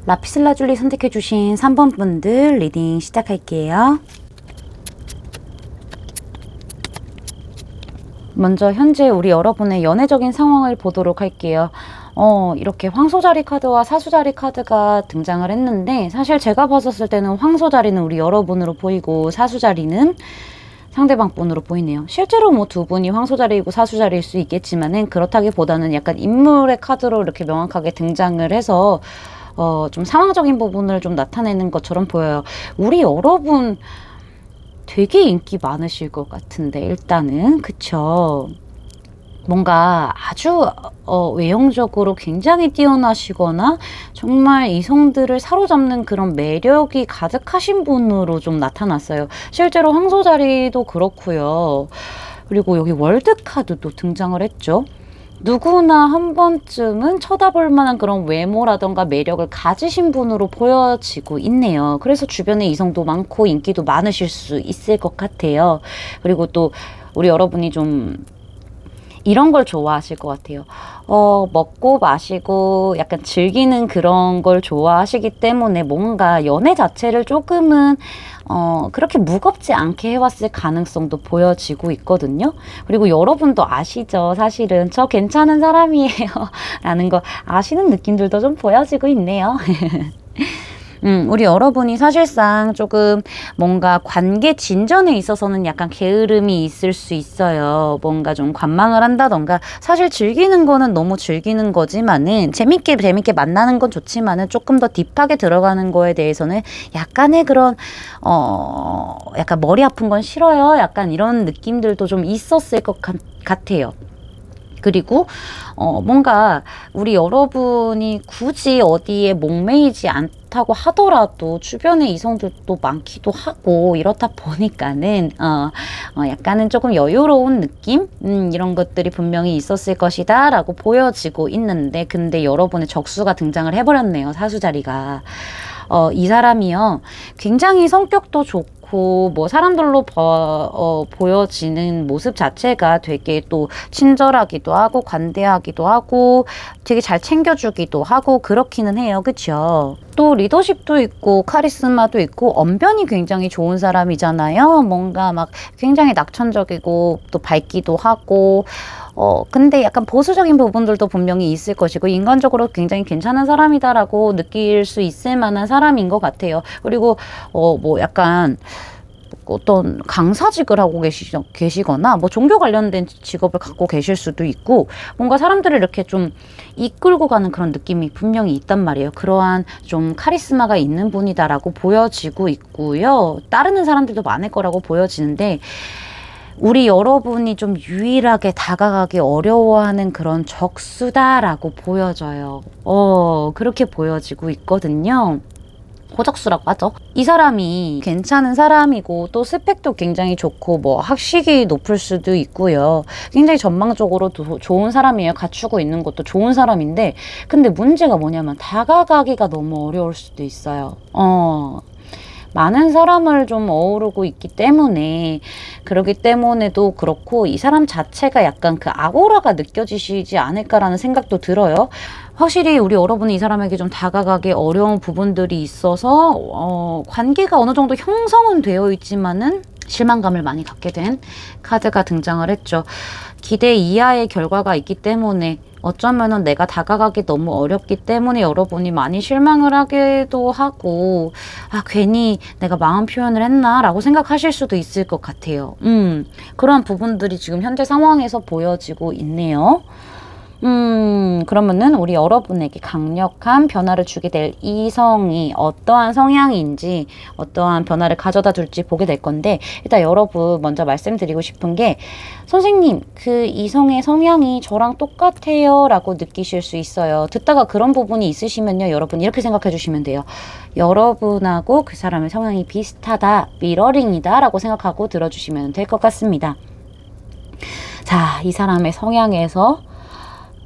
라피슬라줄리 선택해주신 3번 분들 리딩 시작할게요. 먼저 현재 우리 여러분의 연애적인 상황을 보도록 할게요. 이렇게 황소자리 카드와 사수자리 카드가 등장을 했는데 사실 제가 봤었을 때는 황소자리는 우리 여러분으로 보이고 사수자리는 상대방 분으로 보이네요. 실제로 뭐 두 분이 황소자리이고 사수자리일 수 있겠지만은 그렇다기보다는 약간 인물의 카드로 이렇게 명확하게 등장을 해서 좀 상황적인 부분을 좀 나타내는 것처럼 보여요. 우리 여러분 되게 인기 많으실 것 같은데, 일단은. 그쵸? 뭔가 아주 외형적으로 굉장히 뛰어나시거나 정말 이성들을 사로잡는 그런 매력이 가득하신 분으로 좀 나타났어요. 실제로 황소자리도 그렇고요. 그리고 여기 월드카드도 등장을 했죠. 누구나 한 번쯤은 쳐다볼 만한 그런 외모라던가 매력을 가지신 분으로 보여지고 있네요. 그래서 주변에 이성도 많고 인기도 많으실 수 있을 것 같아요. 그리고 또 우리 여러분이 좀 이런 걸 좋아하실 것 같아요. 먹고 마시고 약간 즐기는 그런 걸 좋아하시기 때문에 뭔가 연애 자체를 조금은 그렇게 무겁지 않게 해왔을 가능성도 보여지고 있거든요. 그리고 여러분도 아시죠? 사실은 저 괜찮은 사람이에요 라는 거 아시는 느낌들도 좀 보여지고 있네요. 우리 여러분이 사실상 조금 뭔가 관계 진전에 있어서는 약간 게으름이 있을 수 있어요. 뭔가 좀 관망을 한다던가, 사실 즐기는 거는 너무 즐기는 거지만은 재밌게 만나는 건 좋지만은 조금 더 딥하게 들어가는 거에 대해서는 약간의 그런 약간 머리 아픈 건 싫어요. 약간 이런 느낌들도 좀 있었을 것 같아요. 그리고 뭔가 우리 여러분이 굳이 어디에 목매이지 않다고 하더라도 주변에 이성들도 많기도 하고 이렇다 보니까는 약간은 조금 여유로운 느낌? 이런 것들이 분명히 있었을 것이다 라고 보여지고 있는데, 근데 여러분의 적수가 등장을 해버렸네요. 사수자리가. 이 사람이요, 굉장히 성격도 좋고 뭐 사람들로 보여지는 모습 자체가 되게 또 친절하기도 하고 관대하기도 하고 되게 잘 챙겨주기도 하고 그렇기는 해요. 그쵸? 또 리더십도 있고 카리스마도 있고 언변이 굉장히 좋은 사람이잖아요. 뭔가 막 굉장히 낙천적이고 또 밝기도 하고 근데 약간 보수적인 부분들도 분명히 있을 것이고 인간적으로 굉장히 괜찮은 사람이다라고 느낄 수 있을 만한 사람인 것 같아요. 그리고 뭐 약간 어떤 강사직을 하고 계시거나 뭐 종교 관련된 직업을 갖고 계실 수도 있고, 뭔가 사람들을 이렇게 좀 이끌고 가는 그런 느낌이 분명히 있단 말이에요. 그러한 좀 카리스마가 있는 분이다라고 보여지고 있고요. 따르는 사람들도 많을 거라고 보여지는데, 우리 여러분이 좀 유일하게 다가가기 어려워하는 그런 적수다라고 보여져요. 그렇게 보여지고 있거든요. 호적수라고 하죠. 이 사람이 괜찮은 사람이고 또 스펙도 굉장히 좋고 뭐 학식이 높을 수도 있고요. 굉장히 전망적으로 좋은 사람이에요. 갖추고 있는 것도 좋은 사람인데, 근데 문제가 뭐냐면 다가가기가 너무 어려울 수도 있어요. 많은 사람을 좀 어우르고 있기 때문에, 그러기 때문에도 그렇고 이 사람 자체가 약간 그 아고라가 느껴지시지 않을까라는 생각도 들어요. 확실히 우리 여러분이 이 사람에게 좀 다가가기 어려운 부분들이 있어서 관계가 어느 정도 형성은 되어 있지만은 실망감을 많이 갖게 된 카드가 등장을 했죠. 기대 이하의 결과가 있기 때문에 어쩌면은 내가 다가가기 너무 어렵기 때문에 여러분이 많이 실망을 하기도 하고, 괜히 내가 마음 표현을 했나 라고 생각하실 수도 있을 것 같아요. 그런 부분들이 지금 현재 상황에서 보여지고 있네요. 그러면은 우리 여러분에게 강력한 변화를 주게 될 이성이 어떠한 성향인지, 어떠한 변화를 가져다 줄지 보게 될 건데, 일단 여러분 먼저 말씀드리고 싶은 게, 선생님, 그 이성의 성향이 저랑 똑같아요 라고 느끼실 수 있어요. 듣다가 그런 부분이 있으시면요, 여러분 이렇게 생각해 주시면 돼요. 여러분하고 그 사람의 성향이 비슷하다, 미러링이다 라고 생각하고 들어주시면 될 것 같습니다. 자, 이 사람의 성향에서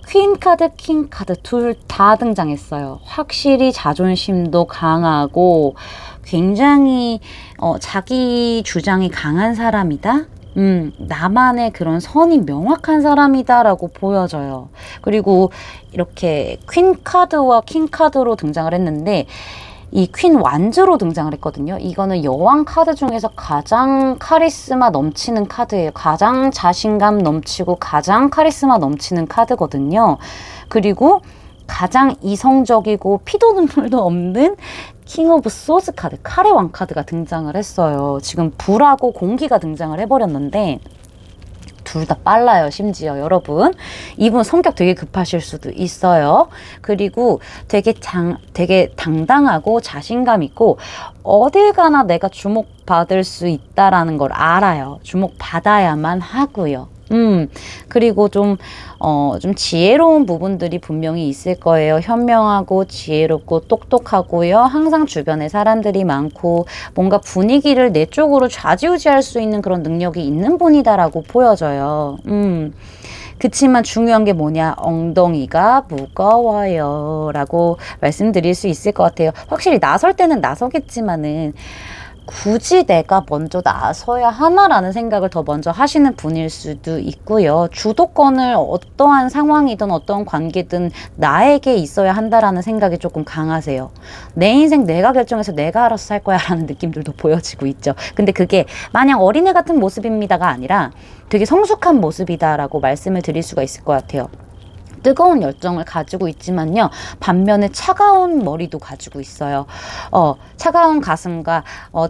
퀸 카드, 킹 카드 둘 다 등장했어요. 확실히 자존심도 강하고 굉장히 자기 주장이 강한 사람이다. 나만의 그런 선이 명확한 사람이다라고 보여져요. 그리고 이렇게 퀸 카드와 킹 카드로 등장을 했는데, 이 퀸 완즈로 등장을 했거든요. 이거는 여왕 카드 중에서 가장 카리스마 넘치는 카드예요. 가장 자신감 넘치고 가장 카리스마 넘치는 카드거든요. 그리고 가장 이성적이고 피도 눈물도 없는 킹 오브 소즈 카드, 칼의 왕 카드가 등장을 했어요. 지금 불하고 공기가 등장을 해버렸는데, 둘 다 빨라요. 심지어 여러분. 이분 성격 되게 급하실 수도 있어요. 그리고 되게 당당하고 자신감 있고 어딜 가나 내가 주목받을 수 있다라는 걸 알아요. 주목받아야만 하고요. 그리고 좀 지혜로운 부분들이 분명히 있을 거예요. 현명하고 지혜롭고 똑똑하고요. 항상 주변에 사람들이 많고 뭔가 분위기를 내 쪽으로 좌지우지할 수 있는 그런 능력이 있는 분이다라고 보여져요. 그치만 중요한 게 뭐냐? 엉덩이가 무거워요. 라고 말씀드릴 수 있을 것 같아요. 확실히 나설 때는 나서겠지만은 굳이 내가 먼저 나서야 하나라는 생각을 더 먼저 하시는 분일 수도 있고요. 주도권을 어떠한 상황이든 어떤 관계든 나에게 있어야 한다라는 생각이 조금 강하세요. 내 인생 내가 결정해서 내가 알아서 살 거야 라는 느낌들도 보여지고 있죠. 근데 그게 마냥 어린애 같은 모습입니다가 아니라 되게 성숙한 모습이다라고 말씀을 드릴 수가 있을 것 같아요. 뜨거운 열정을 가지고 있지만요. 반면에 차가운 머리도 가지고 있어요. 차가운 가슴과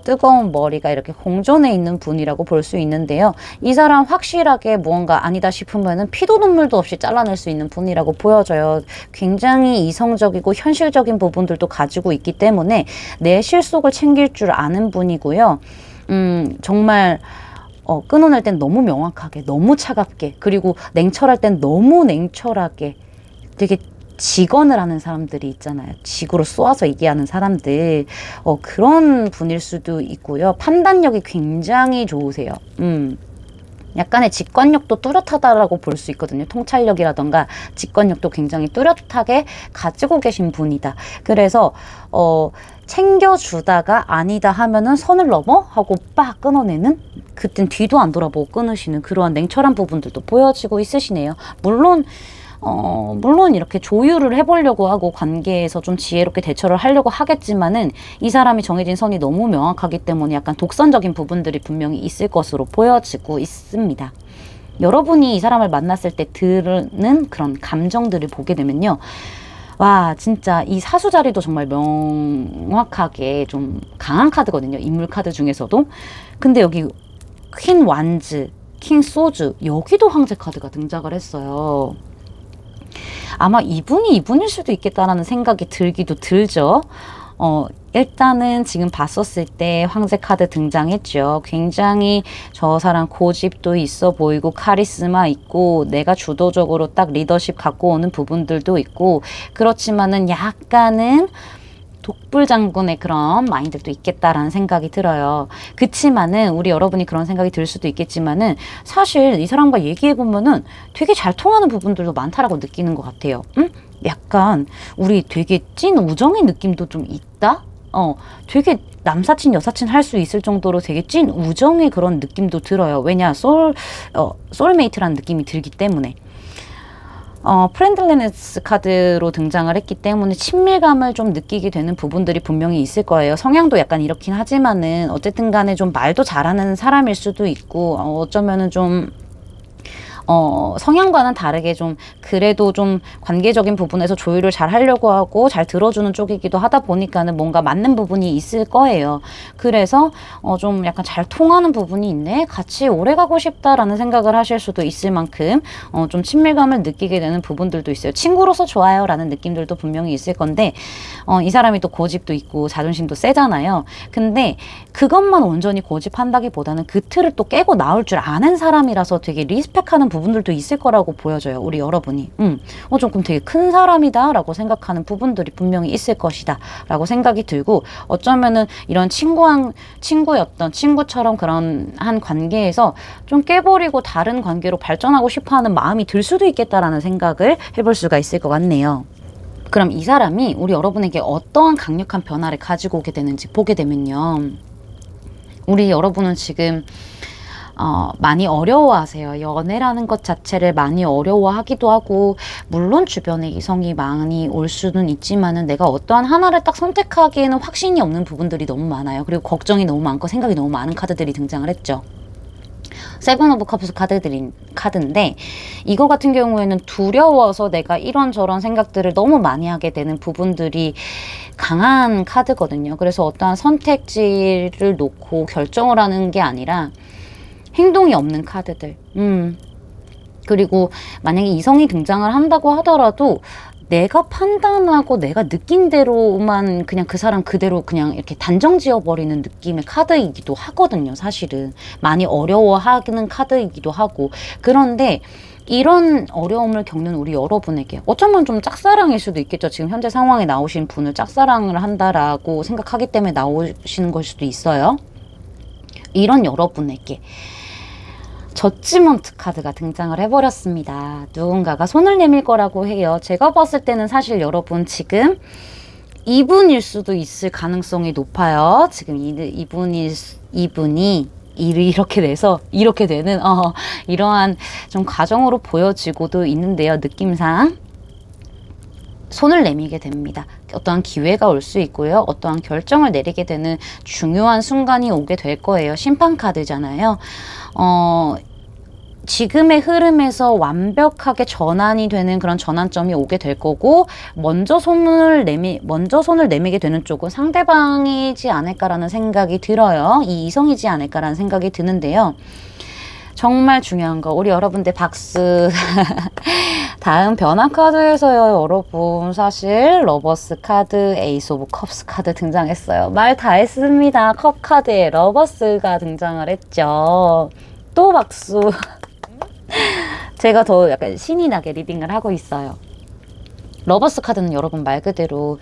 뜨거운 머리가 이렇게 공존해 있는 분이라고 볼 수 있는데요. 이 사람 확실하게 무언가 아니다 싶으면은 피도 눈물도 없이 잘라낼 수 있는 분이라고 보여져요. 굉장히 이성적이고 현실적인 부분들도 가지고 있기 때문에 내 실속을 챙길 줄 아는 분이고요. 정말 끊어낼 땐 너무 명확하게, 너무 차갑게, 그리고 냉철할 땐 너무 냉철하게 되게 직언을 하는 사람들이 있잖아요. 직으로 쏘아서 얘기하는 사람들. 그런 분일 수도 있고요. 판단력이 굉장히 좋으세요. 약간의 직관력도 뚜렷하다라고 볼 수 있거든요. 통찰력이라던가 직관력도 굉장히 뚜렷하게 가지고 계신 분이다. 그래서 챙겨주다가 아니다 하면은 선을 넘어 하고 빡 끊어내는, 그땐 뒤도 안 돌아보고 끊으시는 그러한 냉철한 부분들도 보여지고 있으시네요. 물론 이렇게 조율을 해보려고 하고 관계에서 좀 지혜롭게 대처를 하려고 하겠지만은 이 사람이 정해진 선이 너무 명확하기 때문에 약간 독선적인 부분들이 분명히 있을 것으로 보여지고 있습니다. 여러분이 이 사람을 만났을 때 드는 그런 감정들을 보게 되면요. 와, 진짜 이 사수 자리도 정말 명확하게 좀 강한 카드거든요. 인물 카드 중에서도. 근데 여기 퀸 완즈, 킹 소주, 여기도 황제 카드가 등장을 했어요. 아마 이분일 수도 있겠다라는 생각이 들기도 들죠. 일단은 지금 봤었을 때 황제 카드 등장했죠. 굉장히 저 사람 고집도 있어 보이고 카리스마 있고 내가 주도적으로 딱 리더십 갖고 오는 부분들도 있고, 그렇지만은 약간은 독불장군의 그런 마인드도 있겠다라는 생각이 들어요. 그치만은 우리 여러분이 그런 생각이 들 수도 있겠지만은 사실 이 사람과 얘기해보면은 되게 잘 통하는 부분들도 많다라고 느끼는 것 같아요. 약간 우리 되게 찐 우정의 느낌도 좀 있다? 되게 남사친 여사친 할 수 있을 정도로 되게 찐 우정의 그런 느낌도 들어요. 왜냐, 소울메이트라는 느낌이 들기 때문에. 프렌들리네스 카드로 등장을 했기 때문에 친밀감을 좀 느끼게 되는 부분들이 분명히 있을 거예요. 성향도 약간 이렇긴 하지만은 어쨌든 간에 좀 말도 잘하는 사람일 수도 있고, 어쩌면은 좀 성향과는 다르게 좀 그래도 좀 관계적인 부분에서 조율을 잘 하려고 하고 잘 들어주는 쪽이기도 하다 보니까는 뭔가 맞는 부분이 있을 거예요. 그래서 좀 약간 잘 통하는 부분이 있네, 같이 오래 가고 싶다라는 생각을 하실 수도 있을 만큼 좀 친밀감을 느끼게 되는 부분들도 있어요. 친구로서 좋아요 라는 느낌들도 분명히 있을 건데, 이 사람이 또 고집도 있고 자존심도 세잖아요. 근데 그것만 온전히 고집한다기보다는 그 틀을 또 깨고 나올 줄 아는 사람이라서 되게 리스펙하는 부분들도 있을 거라고 보여져요. 우리 여러분이 조금 되게 큰 사람이다 라고 생각하는 부분들이 분명히 있을 것이다 라고 생각이 들고, 어쩌면은 이런 친구였던 친구처럼 그런 한 관계에서 좀 깨버리고 다른 관계로 발전하고 싶어하는 마음이 들 수도 있겠다라는 생각을 해볼 수가 있을 것 같네요. 그럼 이 사람이 우리 여러분에게 어떠한 강력한 변화를 가지고 오게 되는지 보게 되면요, 우리 여러분은 지금 많이 어려워하세요. 연애라는 것 자체를 많이 어려워하기도 하고, 물론 주변에 이성이 많이 올 수는 있지만은 내가 어떠한 하나를 딱 선택하기에는 확신이 없는 부분들이 너무 많아요. 그리고 걱정이 너무 많고 생각이 너무 많은 카드들이 등장을 했죠. 세븐 오브 컵스 카드인데, 이거 같은 경우에는 두려워서 내가 이런저런 생각들을 너무 많이 하게 되는 부분들이 강한 카드거든요. 그래서 어떠한 선택지를 놓고 결정을 하는 게 아니라 행동이 없는 카드들. 그리고 만약에 이성이 등장을 한다고 하더라도 내가 판단하고 내가 느낀 대로만 그냥 그 사람 그대로 그냥 이렇게 단정 지어버리는 느낌의 카드이기도 하거든요. 사실은 많이 어려워하는 카드이기도 하고. 그런데 이런 어려움을 겪는 우리 여러분에게 어쩌면 좀 짝사랑일 수도 있겠죠. 지금 현재 상황에 나오신 분을 짝사랑을 한다라고 생각하기 때문에 나오시는 걸 수도 있어요. 이런 여러분에게 저지먼트 카드가 등장을 해버렸습니다. 누군가가 손을 내밀 거라고 해요. 제가 봤을 때는 사실 여러분 지금 이분일 수도 있을 가능성이 높아요. 지금 이분이 일을 이렇게 돼서 이렇게 되는 이러한 좀 과정으로 보여지고도 있는데요. 느낌상 손을 내밀게 됩니다. 어떠한 기회가 올 수 있고요. 어떠한 결정을 내리게 되는 중요한 순간이 오게 될 거예요. 심판 카드잖아요. 지금의 흐름에서 완벽하게 전환이 되는 그런 전환점이 오게 될 거고, 먼저 손을 내미게 되는 쪽은 상대방이지 않을까라는 생각이 들어요. 이 이성이지 않을까라는 생각이 드는데요. 정말 중요한 거, 우리 여러분들 박수. 다음 변화 카드에서요, 여러분. 사실 러버스 카드, 에이스 오브 컵스 카드 등장했어요. 말 다 했습니다. 컵 카드에 러버스가 등장을 했죠. 또 박수. 제가 더 약간 신이 나게 리딩을 하고 있어요. 러버스 카드는 여러분 말 그대로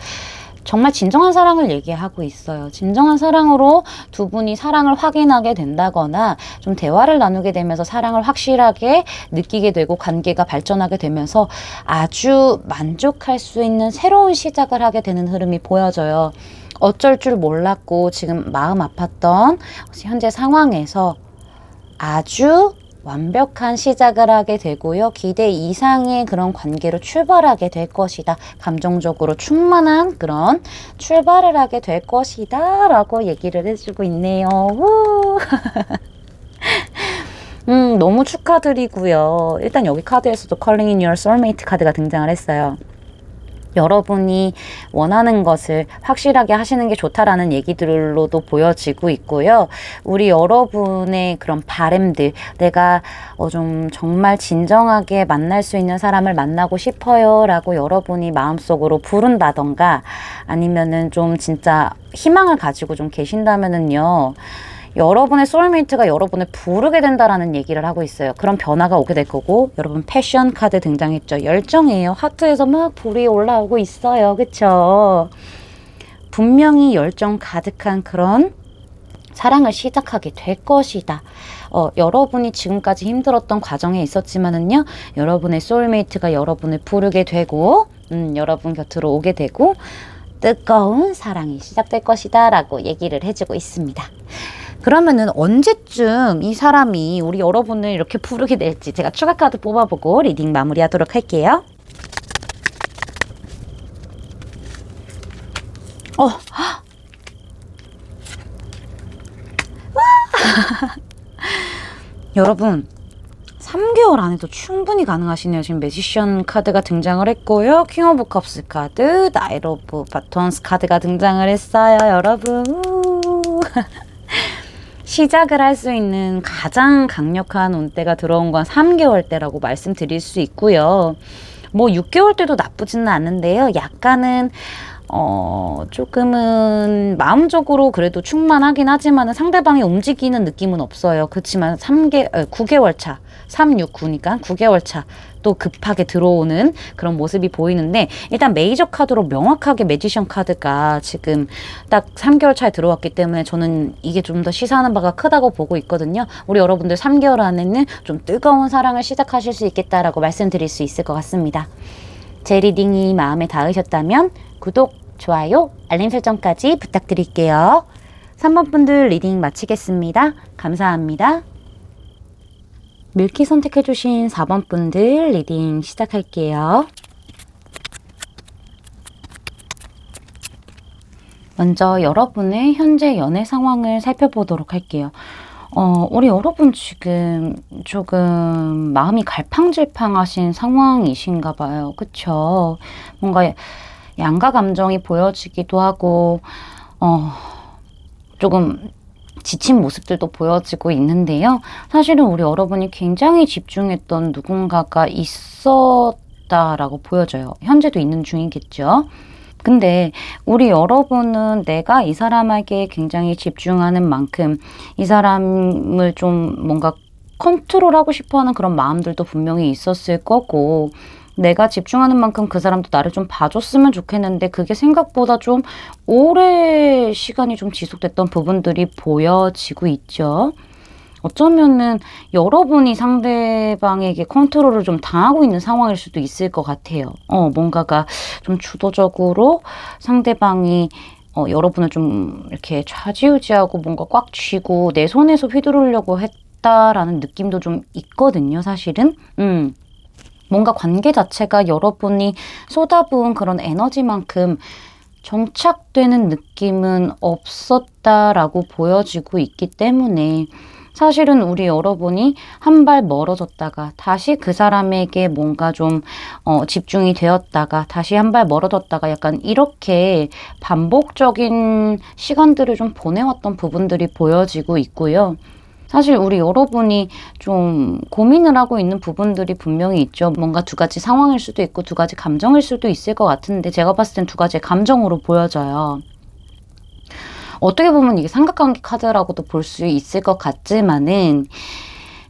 정말 진정한 사랑을 얘기하고 있어요. 진정한 사랑으로 두 분이 사랑을 확인하게 된다거나 좀 대화를 나누게 되면서 사랑을 확실하게 느끼게 되고 관계가 발전하게 되면서 아주 만족할 수 있는 새로운 시작을 하게 되는 흐름이 보여져요. 어쩔 줄 몰랐고 지금 마음 아팠던 현재 상황에서 아주 완벽한 시작을 하게 되고요. 기대 이상의 그런 관계로 출발하게 될 것이다. 감정적으로 충만한 그런 출발을 하게 될 것이다. 라고 얘기를 해주고 있네요. 너무 축하드리고요. 일단 여기 카드에서도 Calling in Your Soulmate 카드가 등장을 했어요. 여러분이 원하는 것을 확실하게 하시는 게 좋다라는 얘기들로도 보여지고 있고요. 우리 여러분의 그런 바램들, 내가 좀 정말 진정하게 만날 수 있는 사람을 만나고 싶어요 라고 여러분이 마음속으로 부른다던가 아니면은 좀 진짜 희망을 가지고 좀 계신다면은요, 여러분의 소울메이트가 여러분을 부르게 된다라는 얘기를 하고 있어요. 그런 변화가 오게 될 거고, 여러분 패션 카드 등장했죠. 열정이에요. 하트에서 막 불이 올라오고 있어요. 그쵸? 분명히 열정 가득한 그런 사랑을 시작하게 될 것이다. 여러분이 지금까지 힘들었던 과정에 있었지만은요, 여러분의 소울메이트가 여러분을 부르게 되고, 여러분 곁으로 오게 되고, 뜨거운 사랑이 시작될 것이다 라고 얘기를 해주고 있습니다. 그러면은 언제쯤 이 사람이 우리 여러분을 이렇게 부르게 될지 제가 추가 카드 뽑아보고 리딩 마무리하도록 할게요. 여러분 3개월 안에도 충분히 가능하시네요. 지금 매지션 카드가 등장을 했고요. 킹 오브 컵스 카드, 나이트 오브 바톤스 카드가 등장을 했어요. 여러분 시작을 할 수 있는 가장 강력한 운대가 들어온 건 3개월 때라고 말씀드릴 수 있고요. 뭐 6개월 때도 나쁘지는 않은데요. 약간은 조금은 마음적으로 그래도 충만하긴 하지만 상대방이 움직이는 느낌은 없어요. 그렇지만 9개월 차, 3, 6, 9니까 9개월 차 또 급하게 들어오는 그런 모습이 보이는데, 일단 메이저 카드로 명확하게 매지션 카드가 지금 딱 3개월 차에 들어왔기 때문에 저는 이게 좀 더 시사하는 바가 크다고 보고 있거든요. 우리 여러분들 3개월 안에는 좀 뜨거운 사랑을 시작하실 수 있겠다라고 말씀드릴 수 있을 것 같습니다. 제 리딩이 마음에 닿으셨다면 구독, 좋아요, 알림 설정까지 부탁드릴게요. 3번 분들 리딩 마치겠습니다. 감사합니다. 밀키 선택해주신 4번 분들 리딩 시작할게요. 먼저 여러분의 현재 연애 상황을 살펴보도록 할게요. 우리 여러분 지금 조금 마음이 갈팡질팡하신 상황이신가 봐요. 그쵸? 뭔가 양가 감정이 보여지기도 하고, 조금 지친 모습들도 보여지고 있는데요. 사실은 우리 여러분이 굉장히 집중했던 누군가가 있었다라고 보여져요. 현재도 있는 중이겠죠. 근데 우리 여러분은 내가 이 사람에게 굉장히 집중하는 만큼 이 사람을 좀 뭔가 컨트롤하고 싶어하는 그런 마음들도 분명히 있었을 거고, 내가 집중하는 만큼 그 사람도 나를 좀 봐줬으면 좋겠는데 그게 생각보다 좀 오래 시간이 좀 지속됐던 부분들이 보여지고 있죠. 어쩌면은 여러분이 상대방에게 컨트롤을 좀 당하고 있는 상황일 수도 있을 것 같아요. 뭔가가 좀 주도적으로 상대방이 여러분을 좀 이렇게 좌지우지하고 뭔가 꽉 쥐고 내 손에서 휘두르려고 했다라는 느낌도 좀 있거든요, 사실은. 뭔가 관계 자체가 여러분이 쏟아부은 그런 에너지만큼 정착되는 느낌은 없었다라고 보여지고 있기 때문에 사실은 우리 여러분이 한 발 멀어졌다가 다시 그 사람에게 뭔가 좀 집중이 되었다가 다시 한 발 멀어졌다가 약간 이렇게 반복적인 시간들을 좀 보내왔던 부분들이 보여지고 있고요. 사실 우리 여러분이 좀 고민을 하고 있는 부분들이 분명히 있죠. 뭔가 두 가지 상황일 수도 있고 두 가지 감정일 수도 있을 것 같은데 제가 봤을 땐 두 가지의 감정으로 보여져요. 어떻게 보면 이게 삼각관계 카드라고도 볼 수 있을 것 같지만은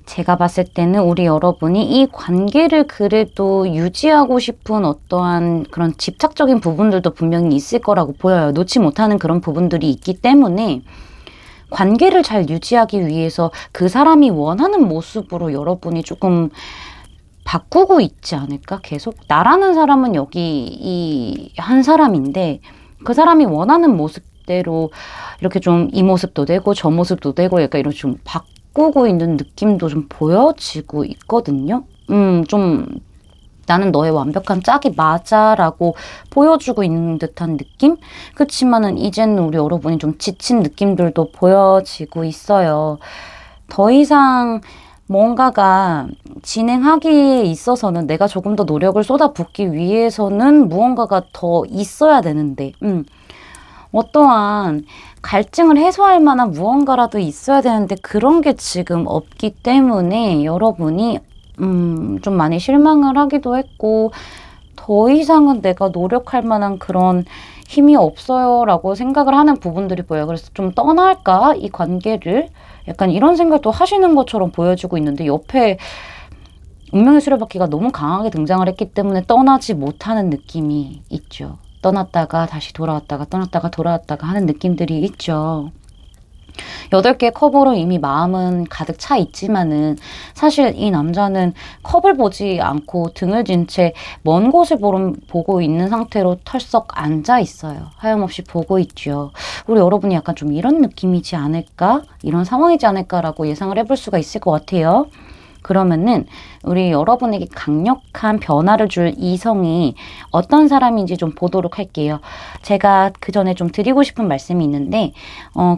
제가 봤을 때는 우리 여러분이 이 관계를 그래도 유지하고 싶은 어떠한 그런 집착적인 부분들도 분명히 있을 거라고 보여요. 놓지 못하는 그런 부분들이 있기 때문에 관계를 잘 유지하기 위해서 그 사람이 원하는 모습으로 여러분이 조금 바꾸고 있지 않을까? 계속 나라는 사람은 여기 이 한 사람인데 그 사람이 원하는 모습대로 이렇게 좀 이 모습도 되고 저 모습도 되고 약간 이런 좀 바꾸고 있는 느낌도 좀 보여지고 있거든요. 좀 나는 너의 완벽한 짝이 맞아 라고 보여주고 있는 듯한 느낌? 그렇지만은 이제는 우리 여러분이 좀 지친 느낌들도 보여지고 있어요. 더 이상 뭔가가 진행하기에 있어서는 내가 조금 더 노력을 쏟아붓기 위해서는 무언가가 더 있어야 되는데, 어떠한 갈증을 해소할 만한 무언가라도 있어야 되는데 그런 게 지금 없기 때문에 여러분이 좀 많이 실망을 하기도 했고 더 이상은 내가 노력할 만한 그런 힘이 없어요 라고 생각을 하는 부분들이 보여요. 그래서 좀 떠날까? 이 관계를? 약간 이런 생각도 하시는 것처럼 보여지고 있는데 옆에 운명의 수레바퀴가 너무 강하게 등장을 했기 때문에 떠나지 못하는 느낌이 있죠. 떠났다가 다시 돌아왔다가 떠났다가 돌아왔다가 하는 느낌들이 있죠. 8개의 컵으로 이미 마음은 가득 차 있지만은 사실 이 남자는 컵을 보지 않고 등을 진 채 먼 곳을 보고 있는 상태로 털썩 앉아 있어요. 하염없이 보고 있죠. 우리 여러분이 약간 좀 이런 느낌이지 않을까? 이런 상황이지 않을까라고 예상을 해볼 수가 있을 것 같아요. 그러면은 우리 여러분에게 강력한 변화를 줄 이성이 어떤 사람인지 좀 보도록 할게요. 제가 그 전에 좀 드리고 싶은 말씀이 있는데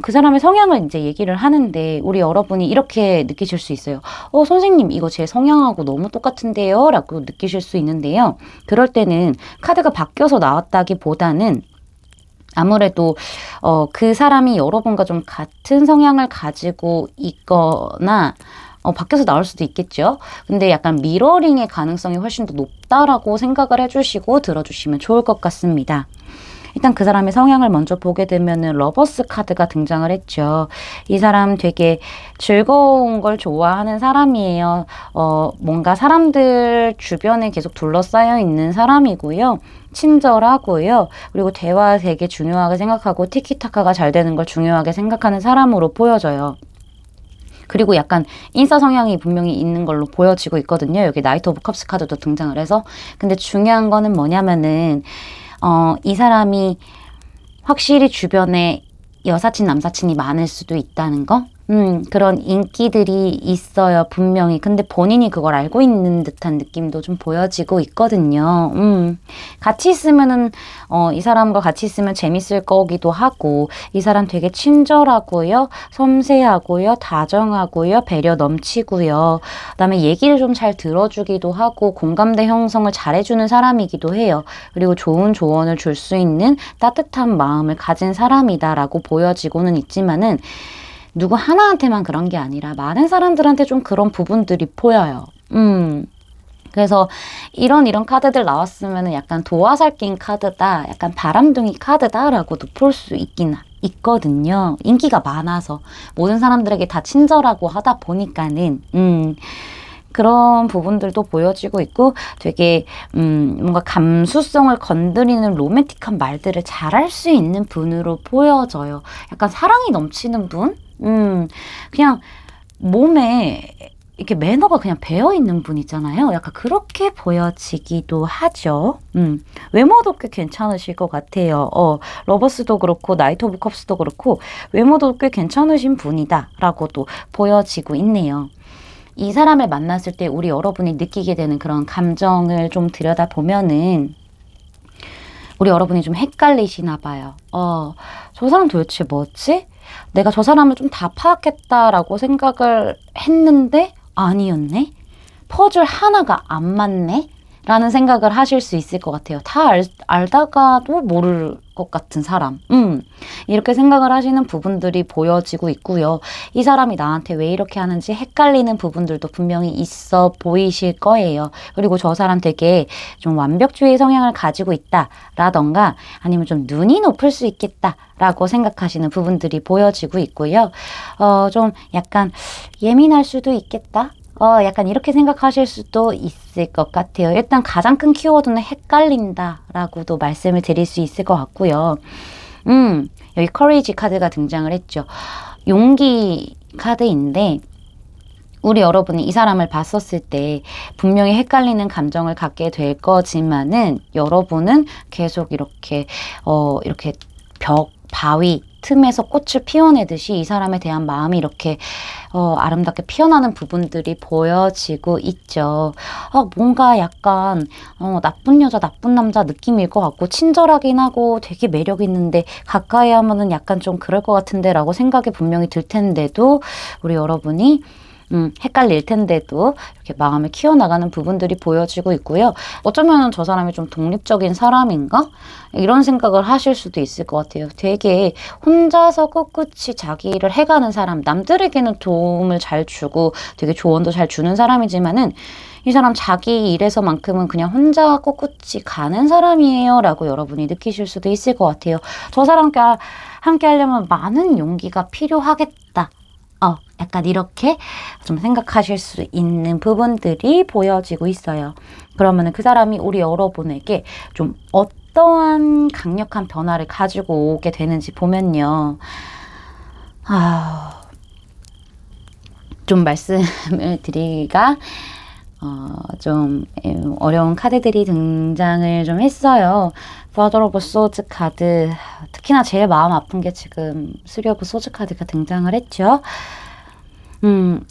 그 사람의 성향을 이제 얘기를 하는데 우리 여러분이 이렇게 느끼실 수 있어요. 선생님 이거 제 성향하고 너무 똑같은데요? 라고 느끼실 수 있는데요. 그럴 때는 카드가 바뀌어서 나왔다기보다는 아무래도 그 사람이 여러분과 좀 같은 성향을 가지고 있거나 밖에서 나올 수도 있겠죠. 근데 약간 미러링의 가능성이 훨씬 더 높다라고 생각을 해주시고 들어주시면 좋을 것 같습니다. 일단 그 사람의 성향을 먼저 보게 되면은 러버스 카드가 등장을 했죠. 이 사람 되게 즐거운 걸 좋아하는 사람이에요. 뭔가 사람들 주변에 계속 둘러싸여 있는 사람이고요. 친절하고요. 그리고 대화 되게 중요하게 생각하고 티키타카가 잘 되는 걸 중요하게 생각하는 사람으로 보여져요. 그리고 약간 인싸 성향이 분명히 있는 걸로 보여지고 있거든요. 여기 나이트 오브 컵스 카드도 등장을 해서. 근데 중요한 거는 뭐냐면은 이 사람이 확실히 주변에 여사친, 남사친이 많을 수도 있다는 거? 그런 인기들이 있어요, 분명히. 근데 본인이 그걸 알고 있는 듯한 느낌도 좀 보여지고 있거든요. 같이 있으면은, 이 사람과 같이 있으면 재밌을 거기도 하고, 이 사람 되게 친절하고요, 섬세하고요, 다정하고요, 배려 넘치고요. 그다음에 얘기를 좀 잘 들어주기도 하고, 공감대 형성을 잘해주는 사람이기도 해요. 그리고 좋은 조언을 줄 수 있는 따뜻한 마음을 가진 사람이다라고 보여지고는 있지만은, 누구 하나한테만 그런 게 아니라 많은 사람들한테 좀 그런 부분들이 보여요. 그래서 이런 카드들 나왔으면 약간 도화살낀 카드다, 약간 바람둥이 카드다라고도 볼 수 있긴 있거든요. 인기가 많아서 모든 사람들에게 다 친절하고 하다 보니까는 그런 부분들도 보여지고 있고, 되게 뭔가 감수성을 건드리는 로맨틱한 말들을 잘할 수 있는 분으로 보여져요. 약간 사랑이 넘치는 분? 그냥 몸에 이렇게 매너가 그냥 배어있는 분 있잖아요. 약간 그렇게 보여지기도 하죠. 외모도 꽤 괜찮으실 것 같아요. 러버스도 그렇고 나이트 오브 컵스도 그렇고 외모도 꽤 괜찮으신 분이다 라고도 보여지고 있네요. 이 사람을 만났을 때 우리 여러분이 느끼게 되는 그런 감정을 좀 들여다보면은 우리 여러분이 좀 헷갈리시나 봐요. 저 사람 도대체 뭐지? 내가 저 사람을 좀 다 파악했다라고 생각을 했는데 아니었네? 퍼즐 하나가 안 맞네? 라는 생각을 하실 수 있을 것 같아요. 다 알다가도 모를 것 같은 사람. 이렇게 생각을 하시는 부분들이 보여지고 있고요. 이 사람이 나한테 왜 이렇게 하는지 헷갈리는 부분들도 분명히 있어 보이실 거예요. 그리고 저 사람 되게 좀 완벽주의 성향을 가지고 있다라던가 아니면 좀 눈이 높을 수 있겠다라고 생각하시는 부분들이 보여지고 있고요. 좀 약간 예민할 수도 있겠다. 약간 이렇게 생각하실 수도 있을 것 같아요. 일단 가장 큰 키워드는 헷갈린다 라고도 말씀을 드릴 수 있을 것 같고요. 여기 커리지 카드가 등장을 했죠. 용기 카드인데 우리 여러분이 이 사람을 봤었을 때 분명히 헷갈리는 감정을 갖게 될 거지만은 여러분은 계속 이렇게 바위 틈에서 꽃을 피워내듯이 이 사람에 대한 마음이 이렇게 아름답게 피어나는 부분들이 보여지고 있죠. 뭔가 약간 나쁜 여자, 나쁜 남자 느낌일 것 같고 친절하긴 하고 되게 매력 있는데 가까이 하면은 약간 좀 그럴 것 같은데 라고 생각이 분명히 들 텐데도 우리 여러분이 헷갈릴 텐데도 이렇게 마음을 키워나가는 부분들이 보여지고 있고요. 어쩌면 저 사람이 좀 독립적인 사람인가? 이런 생각을 하실 수도 있을 것 같아요. 되게 혼자서 꿋꿋이 자기 일을 해가는 사람, 남들에게는 도움을 잘 주고 되게 조언도 잘 주는 사람이지만은 이 사람 자기 일에서만큼은 그냥 혼자 꿋꿋이 가는 사람이에요 라고 여러분이 느끼실 수도 있을 것 같아요. 저 사람과 함께 하려면 많은 용기가 필요하겠다. 약간 이렇게 좀 생각하실 수 있는 부분들이 보여지고 있어요. 그러면 그 사람이 우리 여러분에게 좀 어떠한 강력한 변화를 가지고 오게 되는지 보면요. 좀 말씀을 드리기가 좀 어려운 카드들이 등장을 좀 했어요. 파더 오브 소즈 카드, 특히나 제일 마음 아픈 게 지금 쓰리 오브 소즈 카드가 등장을 했죠.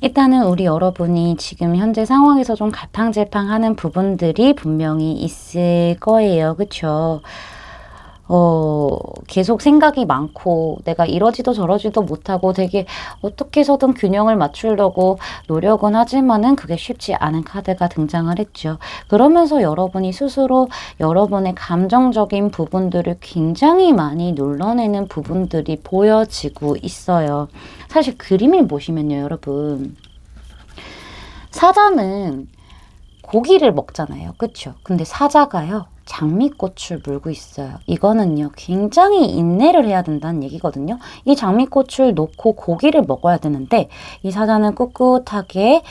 일단은 우리 여러분이 지금 현재 상황에서 좀 갈팡질팡하는 부분들이 분명히 있을 거예요. 그쵸? 계속 생각이 많고 내가 이러지도 저러지도 못하고 되게 어떻게 해서든 균형을 맞추려고 노력은 하지만은 그게 쉽지 않은 카드가 등장을 했죠. 그러면서 여러분이 스스로 여러분의 감정적인 부분들을 굉장히 많이 눌러내는 부분들이 보여지고 있어요. 사실 그림을 보시면요, 여러분. 사자는 고기를 먹잖아요. 그쵸? 근데 사자가요. 장미꽃을 물고 있어요. 이거는요. 굉장히 인내를 해야 된다는 얘기거든요. 이 장미꽃을 놓고 고기를 먹어야 되는데 이 사자는 꿋꿋하게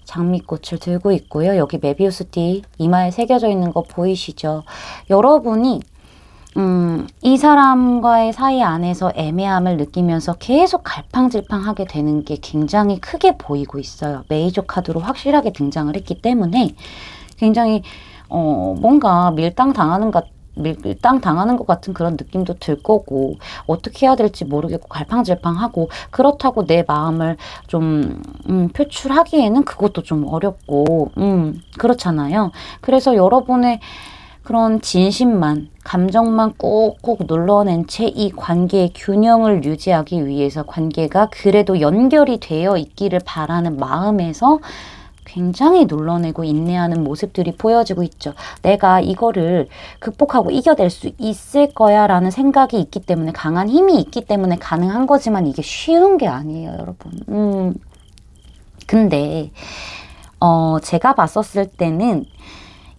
장미꽃을 들고 있고요. 여기 메비우스띠 이마에 새겨져 있는 거 보이시죠? 여러분이 이 사람과의 사이 안에서 애매함을 느끼면서 계속 갈팡질팡하게 되는 게 굉장히 크게 보이고 있어요. 메이저 카드로 확실하게 등장을 했기 때문에 굉장히 뭔가 밀당 당하는 것 같은 그런 느낌도 들 거고 어떻게 해야 될지 모르겠고 갈팡질팡하고 그렇다고 내 마음을 좀 표출하기에는 그것도 좀 어렵고 그렇잖아요. 그래서 여러분의 그런 진심만, 감정만 꾹꾹 눌러낸 채 이 관계의 균형을 유지하기 위해서 관계가 그래도 연결이 되어 있기를 바라는 마음에서 굉장히 눌러내고 인내하는 모습들이 보여지고 있죠. 내가 이거를 극복하고 이겨낼 수 있을 거야 라는 생각이 있기 때문에, 강한 힘이 있기 때문에 가능한 거지만 이게 쉬운 게 아니에요, 여러분. 근데 제가 봤었을 때는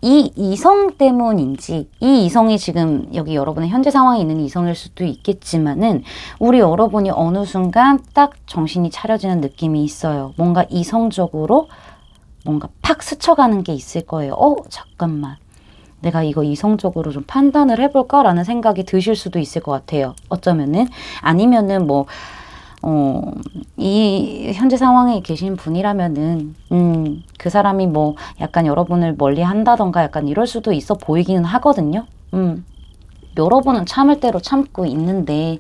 이 이성 때문인지, 이 이성이 지금 여기 여러분의 현재 상황에 있는 이성일 수도 있겠지만은, 우리 여러분이 어느 순간 딱 정신이 차려지는 느낌이 있어요. 뭔가 이성적으로 뭔가 팍 스쳐가는 게 있을 거예요. 잠깐만. 내가 이거 이성적으로 좀 판단을 해볼까라는 생각이 드실 수도 있을 것 같아요. 어쩌면은. 아니면은 이 현재 상황에 계신 분이라면은, 그 사람이 뭐 약간 여러분을 멀리 한다던가 약간 이럴 수도 있어 보이기는 하거든요. 여러분은 참을 대로 참고 있는데,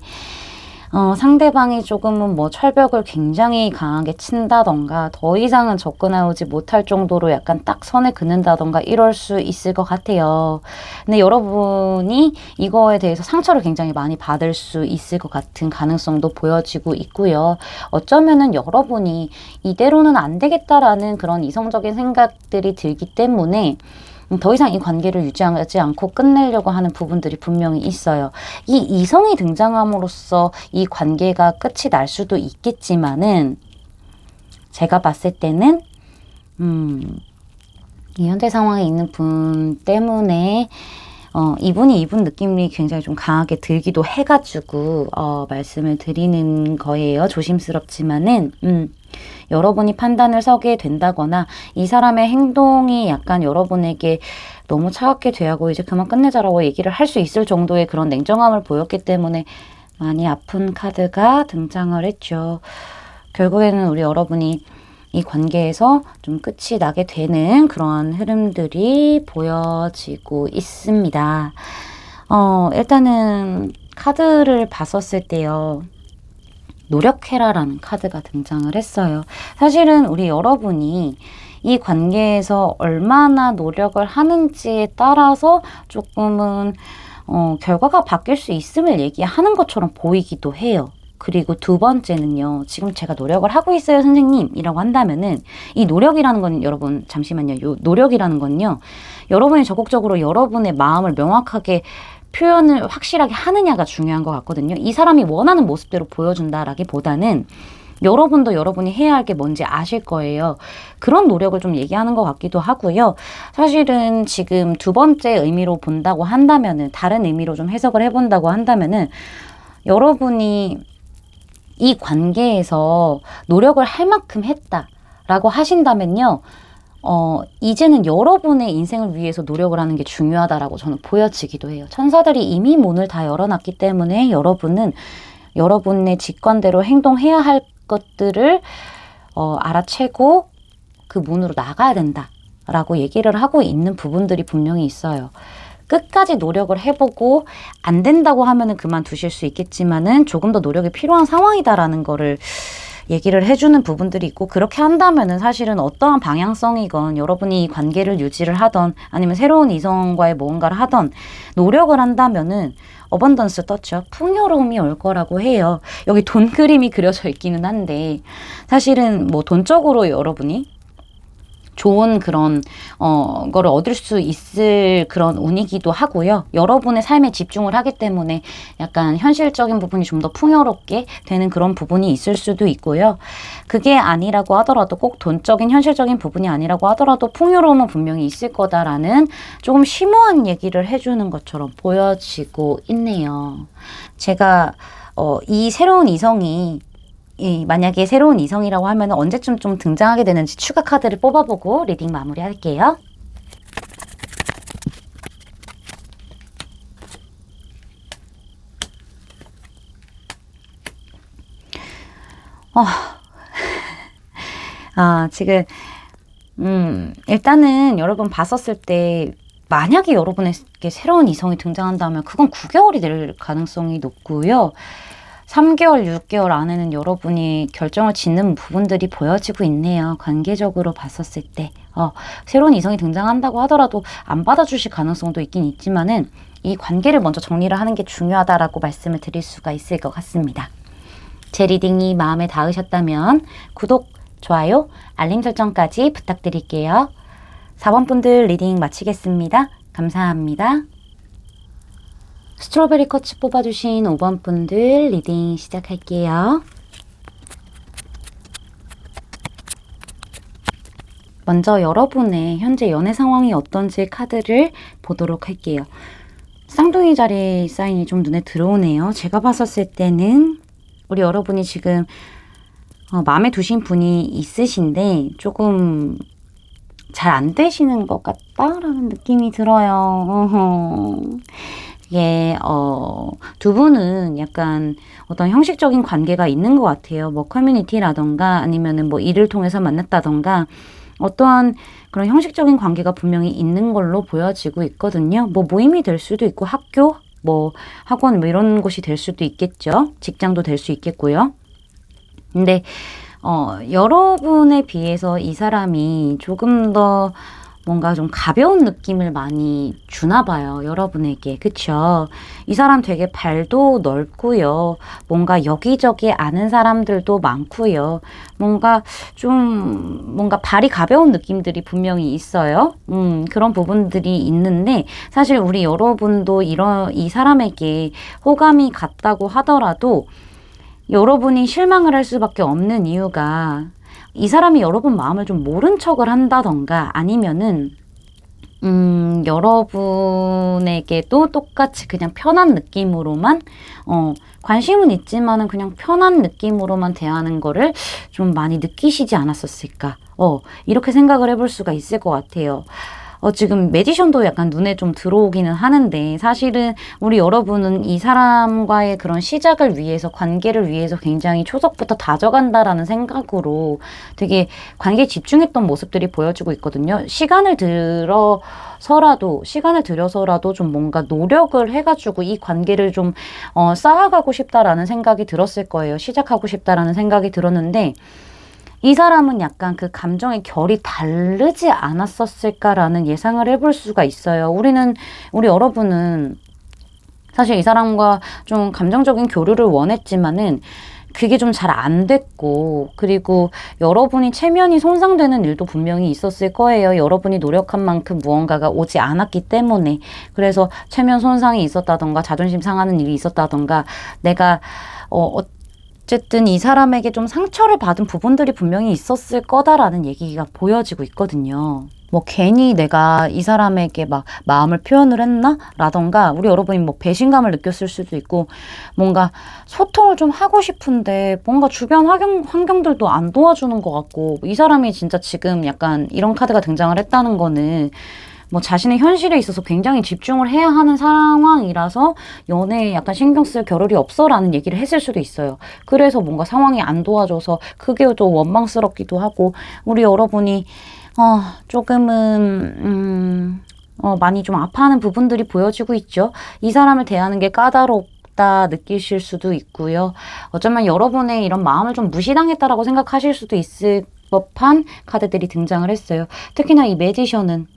상대방이 조금은 뭐 철벽을 굉장히 강하게 친다던가 더 이상은 접근하지 못할 정도로 약간 딱 선에 긋는다던가 이럴 수 있을 것 같아요. 근데 여러분이 이거에 대해서 상처를 굉장히 많이 받을 수 있을 것 같은 가능성도 보여지고 있고요. 어쩌면은 여러분이 이대로는 안 되겠다라는 그런 이성적인 생각들이 들기 때문에 더 이상 이 관계를 유지하지 않고 끝내려고 하는 부분들이 분명히 있어요. 이 이성이 등장함으로써 이 관계가 끝이 날 수도 있겠지만은, 제가 봤을 때는 이 현재 상황에 있는 분 때문에 이분 느낌이 굉장히 좀 강하게 들기도 해가지고 말씀을 드리는 거예요. 조심스럽지만은 여러분이 판단을 서게 된다거나 이 사람의 행동이 약간 여러분에게 너무 차갑게 대하고 이제 그만 끝내자라고 얘기를 할 수 있을 정도의 그런 냉정함을 보였기 때문에 많이 아픈 카드가 등장을 했죠. 결국에는 우리 여러분이 이 관계에서 좀 끝이 나게 되는 그런 흐름들이 보여지고 있습니다. 일단은 카드를 봤었을 때요. 노력해라라는 카드가 등장을 했어요. 사실은 우리 여러분이 이 관계에서 얼마나 노력을 하는지에 따라서 조금은 결과가 바뀔 수 있음을 얘기하는 것처럼 보이기도 해요. 그리고 두 번째는요. 지금 제가 노력을 하고 있어요, 선생님 이라고 한다면은, 이 노력이라는 건 여러분 잠시만요. 요 노력이라는 건요. 여러분이 적극적으로 여러분의 마음을 명확하게 표현을 확실하게 하느냐가 중요한 것 같거든요. 이 사람이 원하는 모습대로 보여준다라기보다는 여러분도 여러분이 해야 할 게 뭔지 아실 거예요. 그런 노력을 좀 얘기하는 것 같기도 하고요. 사실은 지금 두 번째 의미로 본다고 한다면은, 다른 의미로 좀 해석을 해본다고 한다면은, 여러분이 이 관계에서 노력을 할 만큼 했다라고 하신다면요. 이제는 여러분의 인생을 위해서 노력을 하는 게 중요하다라고 저는 보여지기도 해요. 천사들이 이미 문을 다 열어놨기 때문에 여러분은 여러분의 직관대로 행동해야 할 것들을 알아채고 그 문으로 나가야 된다라고 얘기를 하고 있는 부분들이 분명히 있어요. 끝까지 노력을 해보고 안 된다고 하면은 그만두실 수 있겠지만은 조금 더 노력이 필요한 상황이다라는 거를 얘기를 해주는 부분들이 있고, 그렇게 한다면은 사실은 어떠한 방향성이건 여러분이 관계를 유지를 하던 아니면 새로운 이성과의 무언가를 하던 노력을 한다면은 어번던스 떴죠. 풍요로움이 올 거라고 해요. 여기 돈 그림이 그려져 있기는 한데, 사실은 뭐 돈적으로 여러분이 좋은 그런 거를 얻을 수 있을 그런 운이기도 하고요. 여러분의 삶에 집중을 하기 때문에 약간 현실적인 부분이 좀 더 풍요롭게 되는 그런 부분이 있을 수도 있고요. 그게 아니라고 하더라도, 꼭 돈적인 현실적인 부분이 아니라고 하더라도 풍요로움은 분명히 있을 거다라는 조금 심오한 얘기를 해주는 것처럼 보여지고 있네요. 제가 이 새로운 이성이 만약에 새로운 이성이라고 하면 언제쯤 좀 등장하게 되는지 추가 카드를 뽑아보고 리딩 마무리할게요. 지금 일단은 여러분 봤었을 때, 만약에 여러분에게 새로운 이성이 등장한다면 그건 9개월이 될 가능성이 높고요. 3개월, 6개월 안에는 여러분이 결정을 짓는 부분들이 보여지고 있네요. 관계적으로 봤었을 때. 새로운 이성이 등장한다고 하더라도 안 받아주실 가능성도 있긴 있지만은, 이 관계를 먼저 정리를 하는 게 중요하다라고 말씀을 드릴 수가 있을 것 같습니다. 제 리딩이 마음에 닿으셨다면 구독, 좋아요, 알림 설정까지 부탁드릴게요. 4번 분들 리딩 마치겠습니다. 감사합니다. 스트로베리 꽃을 뽑아주신 5번 분들 리딩 시작할게요. 먼저 여러분의 현재 연애 상황이 어떤지 카드를 보도록 할게요. 쌍둥이 자리 사인이 좀 눈에 들어오네요. 제가 봤었을 때는 우리 여러분이 지금 마음에 두신 분이 있으신데 조금 잘 안 되시는 것 같다라는 느낌이 들어요. 이게 두 분은 약간 어떤 형식적인 관계가 있는 것 같아요. 뭐 커뮤니티라던가 아니면은 뭐 일을 통해서 만났다던가 어떠한 그런 형식적인 관계가 분명히 있는 걸로 보여지고 있거든요. 뭐 모임이 될 수도 있고 학교, 뭐 학원 뭐 이런 곳이 될 수도 있겠죠. 직장도 될 수 있겠고요. 근데 여러분에 비해서 이 사람이 조금 더 뭔가 좀 가벼운 느낌을 많이 주나 봐요. 여러분에게. 그쵸? 이 사람 되게 발도 넓고요. 뭔가 여기저기 아는 사람들도 많고요. 뭔가 발이 가벼운 느낌들이 분명히 있어요. 그런 부분들이 있는데 사실 우리 여러분도 이 사람에게 호감이 갔다고 하더라도 여러분이 실망을 할 수밖에 없는 이유가 이 사람이 여러분 마음을 좀 모른 척을 한다던가 아니면은 여러분에게도 똑같이 그냥 편한 느낌으로만 관심은 있지만은 그냥 편한 느낌으로만 대하는 거를 좀 많이 느끼시지 않았었을까 이렇게 생각을 해볼 수가 있을 것 같아요. 지금 매지션도 약간 눈에 좀 들어오기는 하는데 사실은 우리 여러분은 이 사람과의 그런 시작을 위해서 관계를 위해서 굉장히 초석부터 다져간다라는 생각으로 되게 관계에 집중했던 모습들이 보여지고 있거든요. 시간을 들여서라도 좀 뭔가 노력을 해가지고 이 관계를 좀 쌓아가고 싶다라는 생각이 들었을 거예요. 시작하고 싶다라는 생각이 들었는데 이 사람은 약간 그 감정의 결이 다르지 않았었을까라는 예상을 해볼 수가 있어요. 우리 여러분은 사실 이 사람과 좀 감정적인 교류를 원했지만은 그게 좀 잘 안 됐고 그리고 여러분이 체면이 손상되는 일도 분명히 있었을 거예요. 여러분이 노력한 만큼 무언가가 오지 않았기 때문에 그래서 체면 손상이 있었다던가 자존심 상하는 일이 있었다던가 내가 어쨌든 이 사람에게 좀 상처를 받은 부분들이 분명히 있었을 거다라는 얘기가 보여지고 있거든요. 뭐 괜히 내가 이 사람에게 막 마음을 표현을 했나? 라던가 우리 여러분이 뭐 배신감을 느꼈을 수도 있고 뭔가 소통을 좀 하고 싶은데 뭔가 주변 환경들도 안 도와주는 것 같고 이 사람이 진짜 지금 약간 이런 카드가 등장을 했다는 거는 뭐 자신의 현실에 있어서 굉장히 집중을 해야 하는 상황이라서 연애에 약간 신경 쓸 겨를이 없어라는 얘기를 했을 수도 있어요. 그래서 뭔가 상황이 안 도와줘서 그게 좀 원망스럽기도 하고 우리 여러분이 조금은 많이 좀 아파하는 부분들이 보여지고 있죠. 이 사람을 대하는 게 까다롭다 느끼실 수도 있고요. 어쩌면 여러분의 이런 마음을 좀 무시당했다라고 생각하실 수도 있을 법한 카드들이 등장을 했어요. 특히나 이 매지션은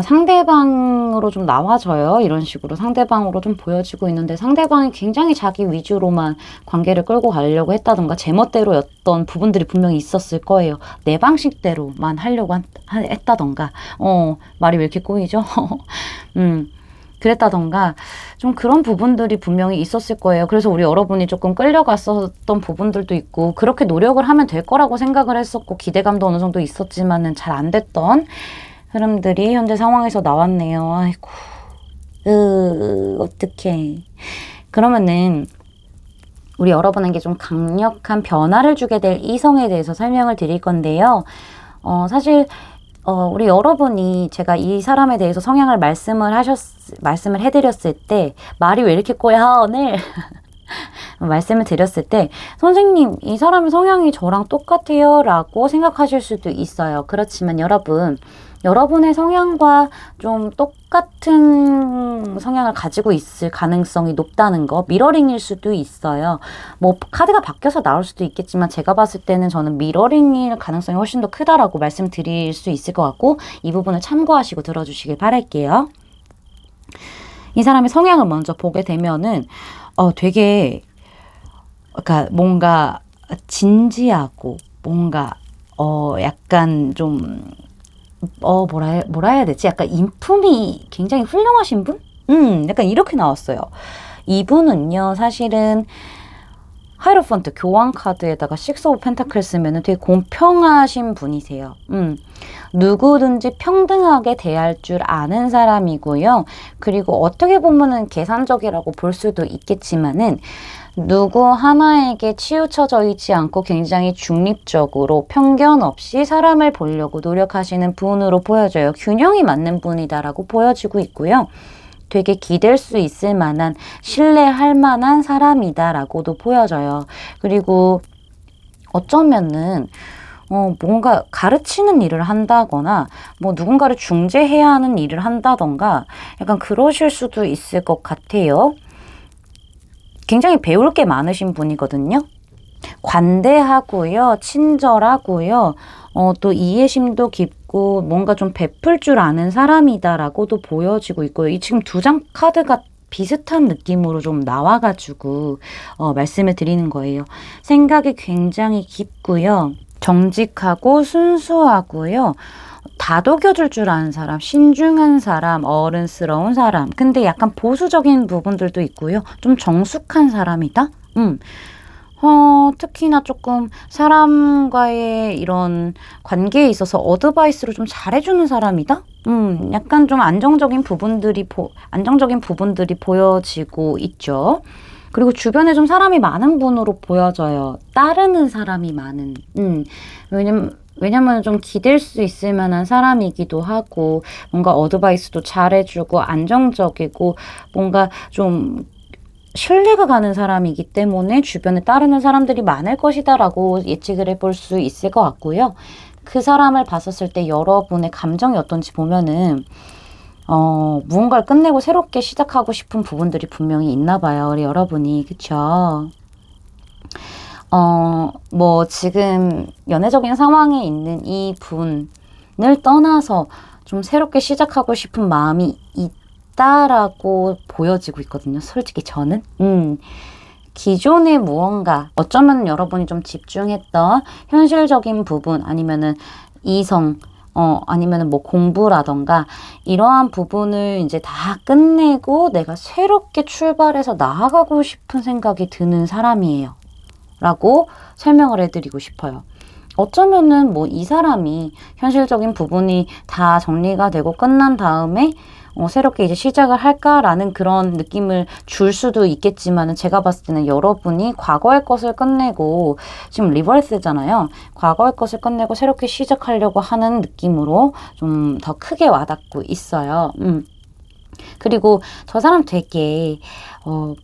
상대방으로 좀 나와져요. 이런 식으로 상대방으로 좀 보여지고 있는데 상대방이 굉장히 자기 위주로만 관계를 끌고 가려고 했다던가 제멋대로였던 부분들이 분명히 있었을 거예요. 내 방식대로만 하려고 했다던가 말이 왜 이렇게 꼬이죠? 그랬다던가 좀 그런 부분들이 분명히 있었을 거예요. 그래서 우리 여러분이 조금 끌려갔었던 부분들도 있고 그렇게 노력을 하면 될 거라고 생각을 했었고 기대감도 어느 정도 있었지만은 잘 안 됐던 흐름들이 현재 상황에서 나왔네요. 아이고, 어떡해. 그러면은 우리 여러분에게 좀 강력한 변화를 주게 될 이성에 대해서 설명을 드릴 건데요. 사실 우리 여러분이 제가 이 사람에 대해서 성향을 말씀을 해드렸을 때 말이 왜 이렇게 꼬여 오늘? 말씀을 드렸을 때 선생님 이 사람의 성향이 저랑 똑같아요 라고 생각하실 수도 있어요. 그렇지만 여러분의 성향과 좀 똑같은 성향을 가지고 있을 가능성이 높다는 거 미러링일 수도 있어요. 뭐 카드가 바뀌어서 나올 수도 있겠지만 제가 봤을 때는 저는 미러링일 가능성이 훨씬 더 크다라고 말씀드릴 수 있을 것 같고 이 부분을 참고하시고 들어주시길 바랄게요. 이 사람의 성향을 먼저 보게 되면은 되게 그러니까 뭔가 진지하고 뭔가 약간 좀 뭐라 해야 되지? 약간 인품이 굉장히 훌륭하신 분? 약간 이렇게 나왔어요. 이분은요, 사실은 하이로펀트 교환 카드에다가 식스 오브 펜타클 쓰면 되게 공평하신 분이세요. 누구든지 평등하게 대할 줄 아는 사람이고요. 그리고 어떻게 보면은 계산적이라고 볼 수도 있겠지만은 누구 하나에게 치우쳐져 있지 않고 굉장히 중립적으로 편견 없이 사람을 보려고 노력하시는 분으로 보여져요. 균형이 맞는 분이다라고 보여지고 있고요. 되게 기댈 수 있을 만한, 신뢰할 만한 사람이다라고도 보여져요. 그리고 어쩌면은 뭔가 가르치는 일을 한다거나 뭐 누군가를 중재해야 하는 일을 한다던가 약간 그러실 수도 있을 것 같아요. 굉장히 배울 게 많으신 분이거든요. 관대하고요, 친절하고요, 또 이해심도 깊고 뭔가 좀 베풀 줄 아는 사람이다라고도 보여지고 있고요. 이 지금 두 장 카드가 비슷한 느낌으로 좀 나와가지고 말씀을 드리는 거예요. 생각이 굉장히 깊고요. 정직하고 순수하고요. 다독여줄 줄 아는 사람, 신중한 사람, 어른스러운 사람. 근데 약간 보수적인 부분들도 있고요. 좀 정숙한 사람이다? 특히나 조금 사람과의 이런 관계에 있어서 어드바이스를 좀 잘해주는 사람이다? 약간 좀 안정적인 부분들이 보여지고 있죠. 그리고 주변에 좀 사람이 많은 분으로 보여져요. 따르는 사람이 많은. 왜냐면 좀 기댈 수 있을 만한 사람이기도 하고, 뭔가 어드바이스도 잘해주고, 안정적이고, 뭔가 좀 신뢰가 가는 사람이기 때문에 주변에 따르는 사람들이 많을 것이다라고 예측을 해볼 수 있을 것 같고요. 그 사람을 봤었을 때 여러분의 감정이 어떤지 보면은 무언가를 끝내고 새롭게 시작하고 싶은 부분들이 분명히 있나 봐요. 우리 여러분이. 그쵸? 뭐 지금 연애적인 상황에 있는 이 분을 떠나서 좀 새롭게 시작하고 싶은 마음이 있다라고 보여지고 있거든요. 솔직히 저는. 기존의 무언가, 어쩌면 여러분이 좀 집중했던 현실적인 부분, 아니면은 이성, 아니면은 뭐 공부라던가 이러한 부분을 이제 다 끝내고 내가 새롭게 출발해서 나아가고 싶은 생각이 드는 사람이에요. 라고 설명을 해드리고 싶어요. 어쩌면은 뭐 이 사람이 현실적인 부분이 다 정리가 되고 끝난 다음에 새롭게 이제 시작을 할까라는 그런 느낌을 줄 수도 있겠지만은 제가 봤을 때는 여러분이 과거의 것을 끝내고 지금 리버스잖아요. 과거의 것을 끝내고 새롭게 시작하려고 하는 느낌으로 좀 더 크게 와닿고 있어요. 그리고 저 사람 되게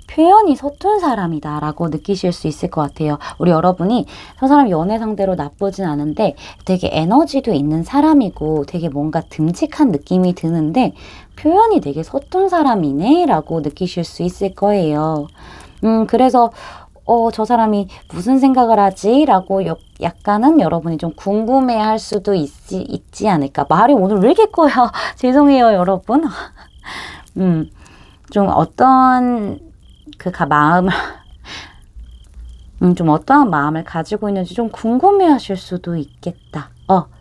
표현이 서툰 사람이다 라고 느끼실 수 있을 것 같아요. 우리 여러분이 저 사람 연애 상대로 나쁘진 않은데 되게 에너지도 있는 사람이고 되게 뭔가 듬직한 느낌이 드는데 표현이 되게 서툰 사람이네 라고 느끼실 수 있을 거예요. 그래서 저 사람이 무슨 생각을 하지? 라고 약간은 여러분이 좀 궁금해 할 수도 있지 않을까. 말이 오늘 왜 이렇게 커요? 죄송해요, 여러분. 좀 어떤 마음을 좀 어떠한 마음을 가지고 있는지 좀 궁금해 하실 수도 있겠다.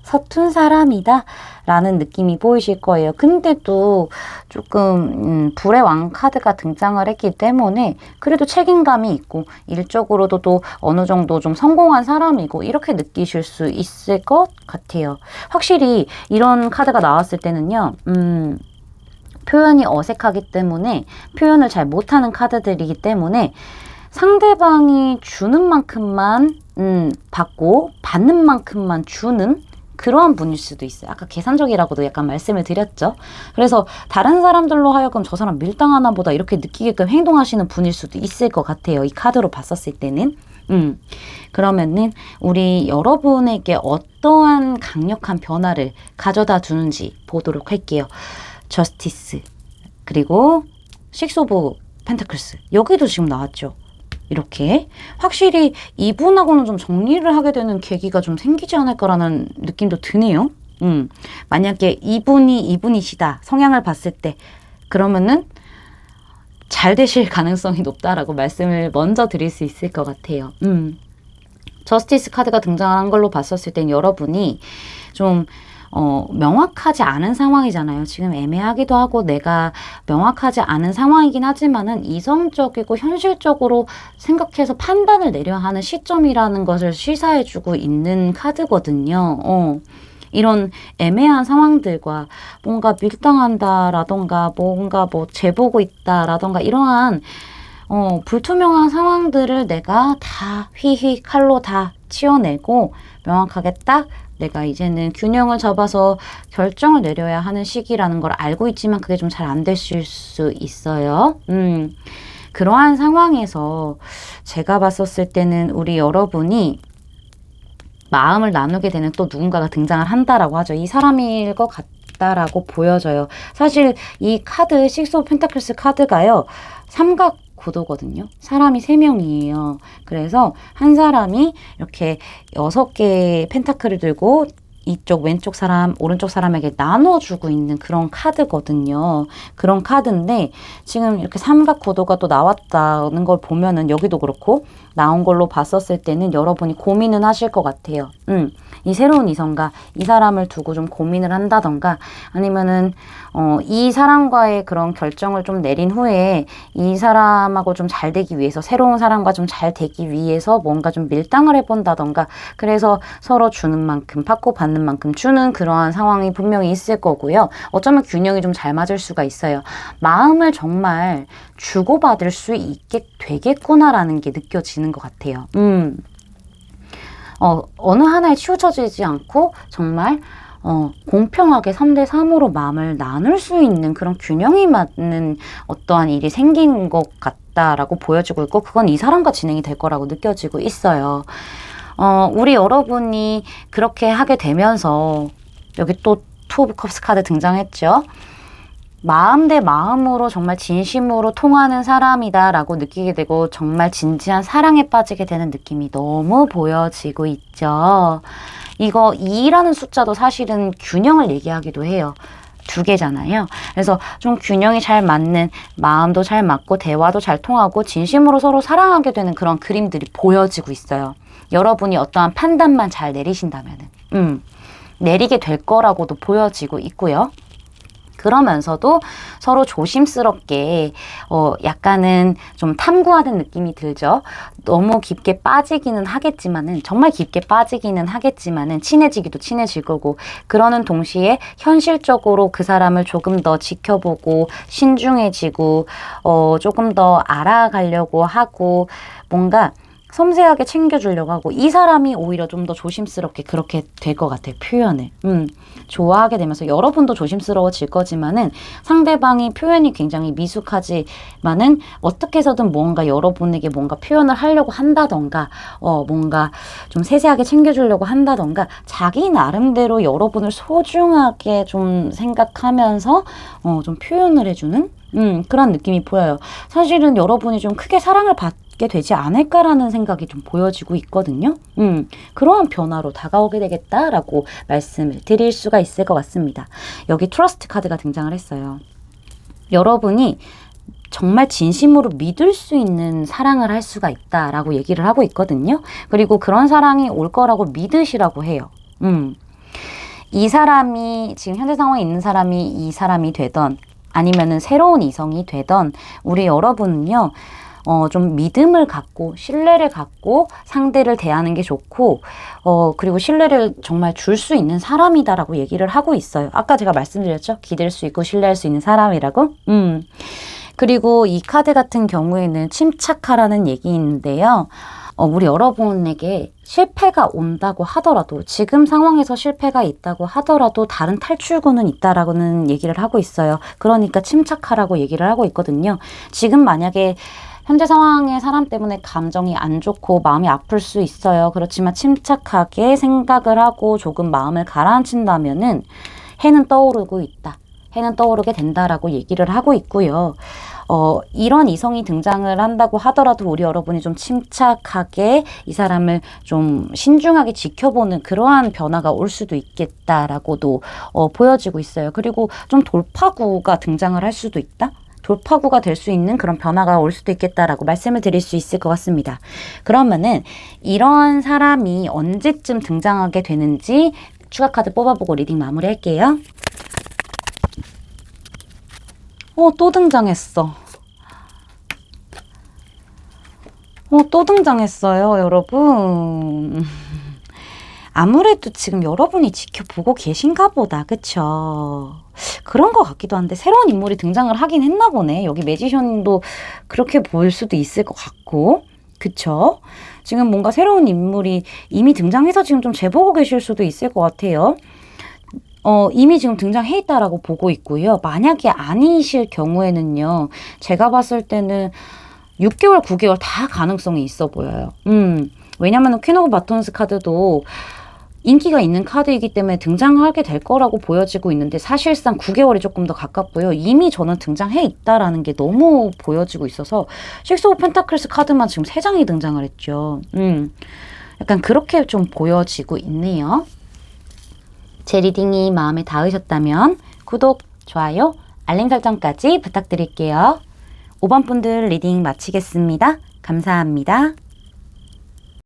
서툰 사람이다 라는 느낌이 보이실 거예요. 근데도 조금 불의 왕 카드가 등장을 했기 때문에 그래도 책임감이 있고 일적으로도 또 어느 정도 좀 성공한 사람이고 이렇게 느끼실 수 있을 것 같아요. 확실히 이런 카드가 나왔을 때는요. 표현이 어색하기 때문에 표현을 잘 못하는 카드들이기 때문에 상대방이 주는 만큼만 받고 받는 만큼만 주는 그러한 분일 수도 있어요. 아까 계산적이라고도 약간 말씀을 드렸죠. 그래서 다른 사람들로 하여금 저 사람 밀당하나 보다 이렇게 느끼게끔 행동하시는 분일 수도 있을 것 같아요. 이 카드로 봤었을 때는. 그러면은 우리 여러분에게 어떠한 강력한 변화를 가져다 주는지 보도록 할게요. 저스티스, 그리고 식스 오브 펜타클스, 여기도 지금 나왔죠. 이렇게 확실히 이분하고는 좀 정리를 하게 되는 계기가 좀 생기지 않을까라는 느낌도 드네요. 만약에 이분이시다 성향을 봤을 때 그러면은 잘 되실 가능성이 높다라고 말씀을 먼저 드릴 수 있을 것 같아요. 저스티스 카드가 등장한 걸로 봤었을 땐 여러분이 좀 명확하지 않은 상황이잖아요. 지금 애매하기도 하고 내가 명확하지 않은 상황이긴 하지만은 이성적이고 현실적으로 생각해서 판단을 내려야 하는 시점이라는 것을 시사해주고 있는 카드거든요. 이런 애매한 상황들과 뭔가 밀당한다라던가 뭔가 뭐 재보고 있다라던가 이러한 불투명한 상황들을 내가 다 휘휘 칼로 다 치워내고 명확하게 딱 내가 이제는 균형을 잡아서 결정을 내려야 하는 시기라는 걸 알고 있지만 그게 좀 잘 안 되실 수 있어요. 그러한 상황에서 제가 봤었을 때는 우리 여러분이 마음을 나누게 되는 또 누군가가 등장을 한다라고 하죠. 이 사람일 것 같다라고 보여져요. 사실 이 카드, 식스 오브 펜타클스 카드가요. 삼각 구도거든요. 사람이 3명이에요. 그래서 한 사람이 이렇게 6개의 펜타클을 들고 이쪽 왼쪽 사람 오른쪽 사람에게 나눠주고 있는 그런 카드거든요. 그런 카드인데 지금 이렇게 삼각 구도가 또 나왔다는 걸 보면은 여기도 그렇고 나온 걸로 봤었을 때는 여러분이 고민은 하실 것 같아요. 이 새로운 이성과 이 사람을 두고 좀 고민을 한다던가 아니면은 이 사람과의 그런 결정을 좀 내린 후에 이 사람하고 좀 잘 되기 위해서 새로운 사람과 좀 잘 되기 위해서 뭔가 좀 밀당을 해본다던가 그래서 서로 주는 만큼 받고 받는 만큼 주는 그러한 상황이 분명히 있을 거고요. 어쩌면 균형이 좀 잘 맞을 수가 있어요. 마음을 정말 주고받을 수 있게 되겠구나라는 게 느껴지는 것 같아요. 어느 하나에 치우쳐지지 않고 정말 공평하게 3대3으로 마음을 나눌 수 있는 그런 균형이 맞는 어떠한 일이 생긴 것 같다라고 보여지고 있고 그건 이 사람과 진행이 될 거라고 느껴지고 있어요. 우리 여러분이 그렇게 하게 되면서 여기 또 투 오브 컵스 카드 등장했죠. 마음 대 마음으로 정말 진심으로 통하는 사람이다라고 느끼게 되고 정말 진지한 사랑에 빠지게 되는 느낌이 너무 보여지고 있죠. 이거 2라는 숫자도 사실은 균형을 얘기하기도 해요. 2개잖아요. 그래서 좀 균형이 잘 맞는 마음도 잘 맞고 대화도 잘 통하고 진심으로 서로 사랑하게 되는 그런 그림들이 보여지고 있어요. 여러분이 어떠한 판단만 잘 내리신다면은 내리게 될 거라고도 보여지고 있고요. 그러면서도 서로 조심스럽게 약간은 좀 탐구하는 느낌이 들죠. 너무 깊게 빠지기는 하겠지만은 정말 깊게 빠지기는 하겠지만은 친해지기도 친해질 거고 그러는 동시에 현실적으로 그 사람을 조금 더 지켜보고 신중해지고 조금 더 알아가려고 하고 뭔가 섬세하게 챙겨주려고 하고 이 사람이 오히려 좀 더 조심스럽게 그렇게 될 것 같아요. 표현을. 좋아하게 되면서 여러분도 조심스러워질 거지만은 상대방이 표현이 굉장히 미숙하지만은 어떻게 해서든 뭔가 여러분에게 뭔가 표현을 하려고 한다던가 뭔가 좀 세세하게 챙겨주려고 한다던가 자기 나름대로 여러분을 소중하게 좀 생각하면서 좀 표현을 해주는 그런 느낌이 보여요. 사실은 여러분이 좀 크게 사랑을 받게 되지 않을까라는 생각이 좀 보여지고 있거든요. 그러한 변화로 다가오게 되겠다라고 말씀을 드릴 수가 있을 것 같습니다. 여기 트러스트 카드가 등장을 했어요. 여러분이 정말 진심으로 믿을 수 있는 사랑을 할 수가 있다라고 얘기를 하고 있거든요. 그리고 그런 사랑이 올 거라고 믿으시라고 해요. 이 사람이 지금 현재 상황에 있는 사람이 이 사람이 되던 아니면은 새로운 이성이 되던 우리 여러분은요. 좀 믿음을 갖고 신뢰를 갖고 상대를 대하는 게 좋고 그리고 신뢰를 정말 줄 수 있는 사람이다라고 얘기를 하고 있어요. 아까 제가 말씀드렸죠? 기댈 수 있고 신뢰할 수 있는 사람이라고. 그리고 이 카드 같은 경우에는 침착하라는 얘기인데요. 우리 여러분에게 실패가 온다고 하더라도 지금 상황에서 실패가 있다고 하더라도 다른 탈출구는 있다라고는 얘기를 하고 있어요. 그러니까 침착하라고 얘기를 하고 있거든요. 지금 만약에 현재 상황의 사람 때문에 감정이 안 좋고 마음이 아플 수 있어요. 그렇지만 침착하게 생각을 하고 조금 마음을 가라앉힌다면은 해는 떠오르고 있다. 해는 떠오르게 된다라고 얘기를 하고 있고요. 이런 이성이 등장을 한다고 하더라도 우리 여러분이 좀 침착하게 이 사람을 좀 신중하게 지켜보는 그러한 변화가 올 수도 있겠다라고도 보여지고 있어요. 그리고 좀 돌파구가 등장을 할 수도 있다? 돌파구가 될 수 있는 그런 변화가 올 수도 있겠다라고 말씀을 드릴 수 있을 것 같습니다. 그러면은 이런 사람이 언제쯤 등장하게 되는지 추가 카드 뽑아보고 리딩 마무리할게요. 또 등장했어. 또 등장했어요, 여러분. 아무래도 지금 여러분이 지켜보고 계신가 보다, 그쵸? 그런 것 같기도 한데 새로운 인물이 등장을 하긴 했나 보네. 여기 매지션도 그렇게 보일 수도 있을 것 같고, 그쵸? 지금 뭔가 새로운 인물이 이미 등장해서 지금 좀 재보고 계실 수도 있을 것 같아요. 이미 지금 등장해 있다라고 보고 있고요. 만약에 아니실 경우에는요, 제가 봤을 때는 6개월, 9개월 다 가능성이 있어 보여요. 왜냐면은 퀸 오브 바톤스 카드도 인기가 있는 카드이기 때문에 등장하게 될 거라고 보여지고 있는데 사실상 9개월이 조금 더 가깝고요. 이미 저는 등장해 있다라는 게 너무 보여지고 있어서 식스 오브 펜타클스 카드만 지금 3장이 등장을 했죠. 약간 그렇게 좀 보여지고 있네요. 제 리딩이 마음에 닿으셨다면 구독, 좋아요, 알림 설정까지 부탁드릴게요. 5번 분들 리딩 마치겠습니다. 감사합니다.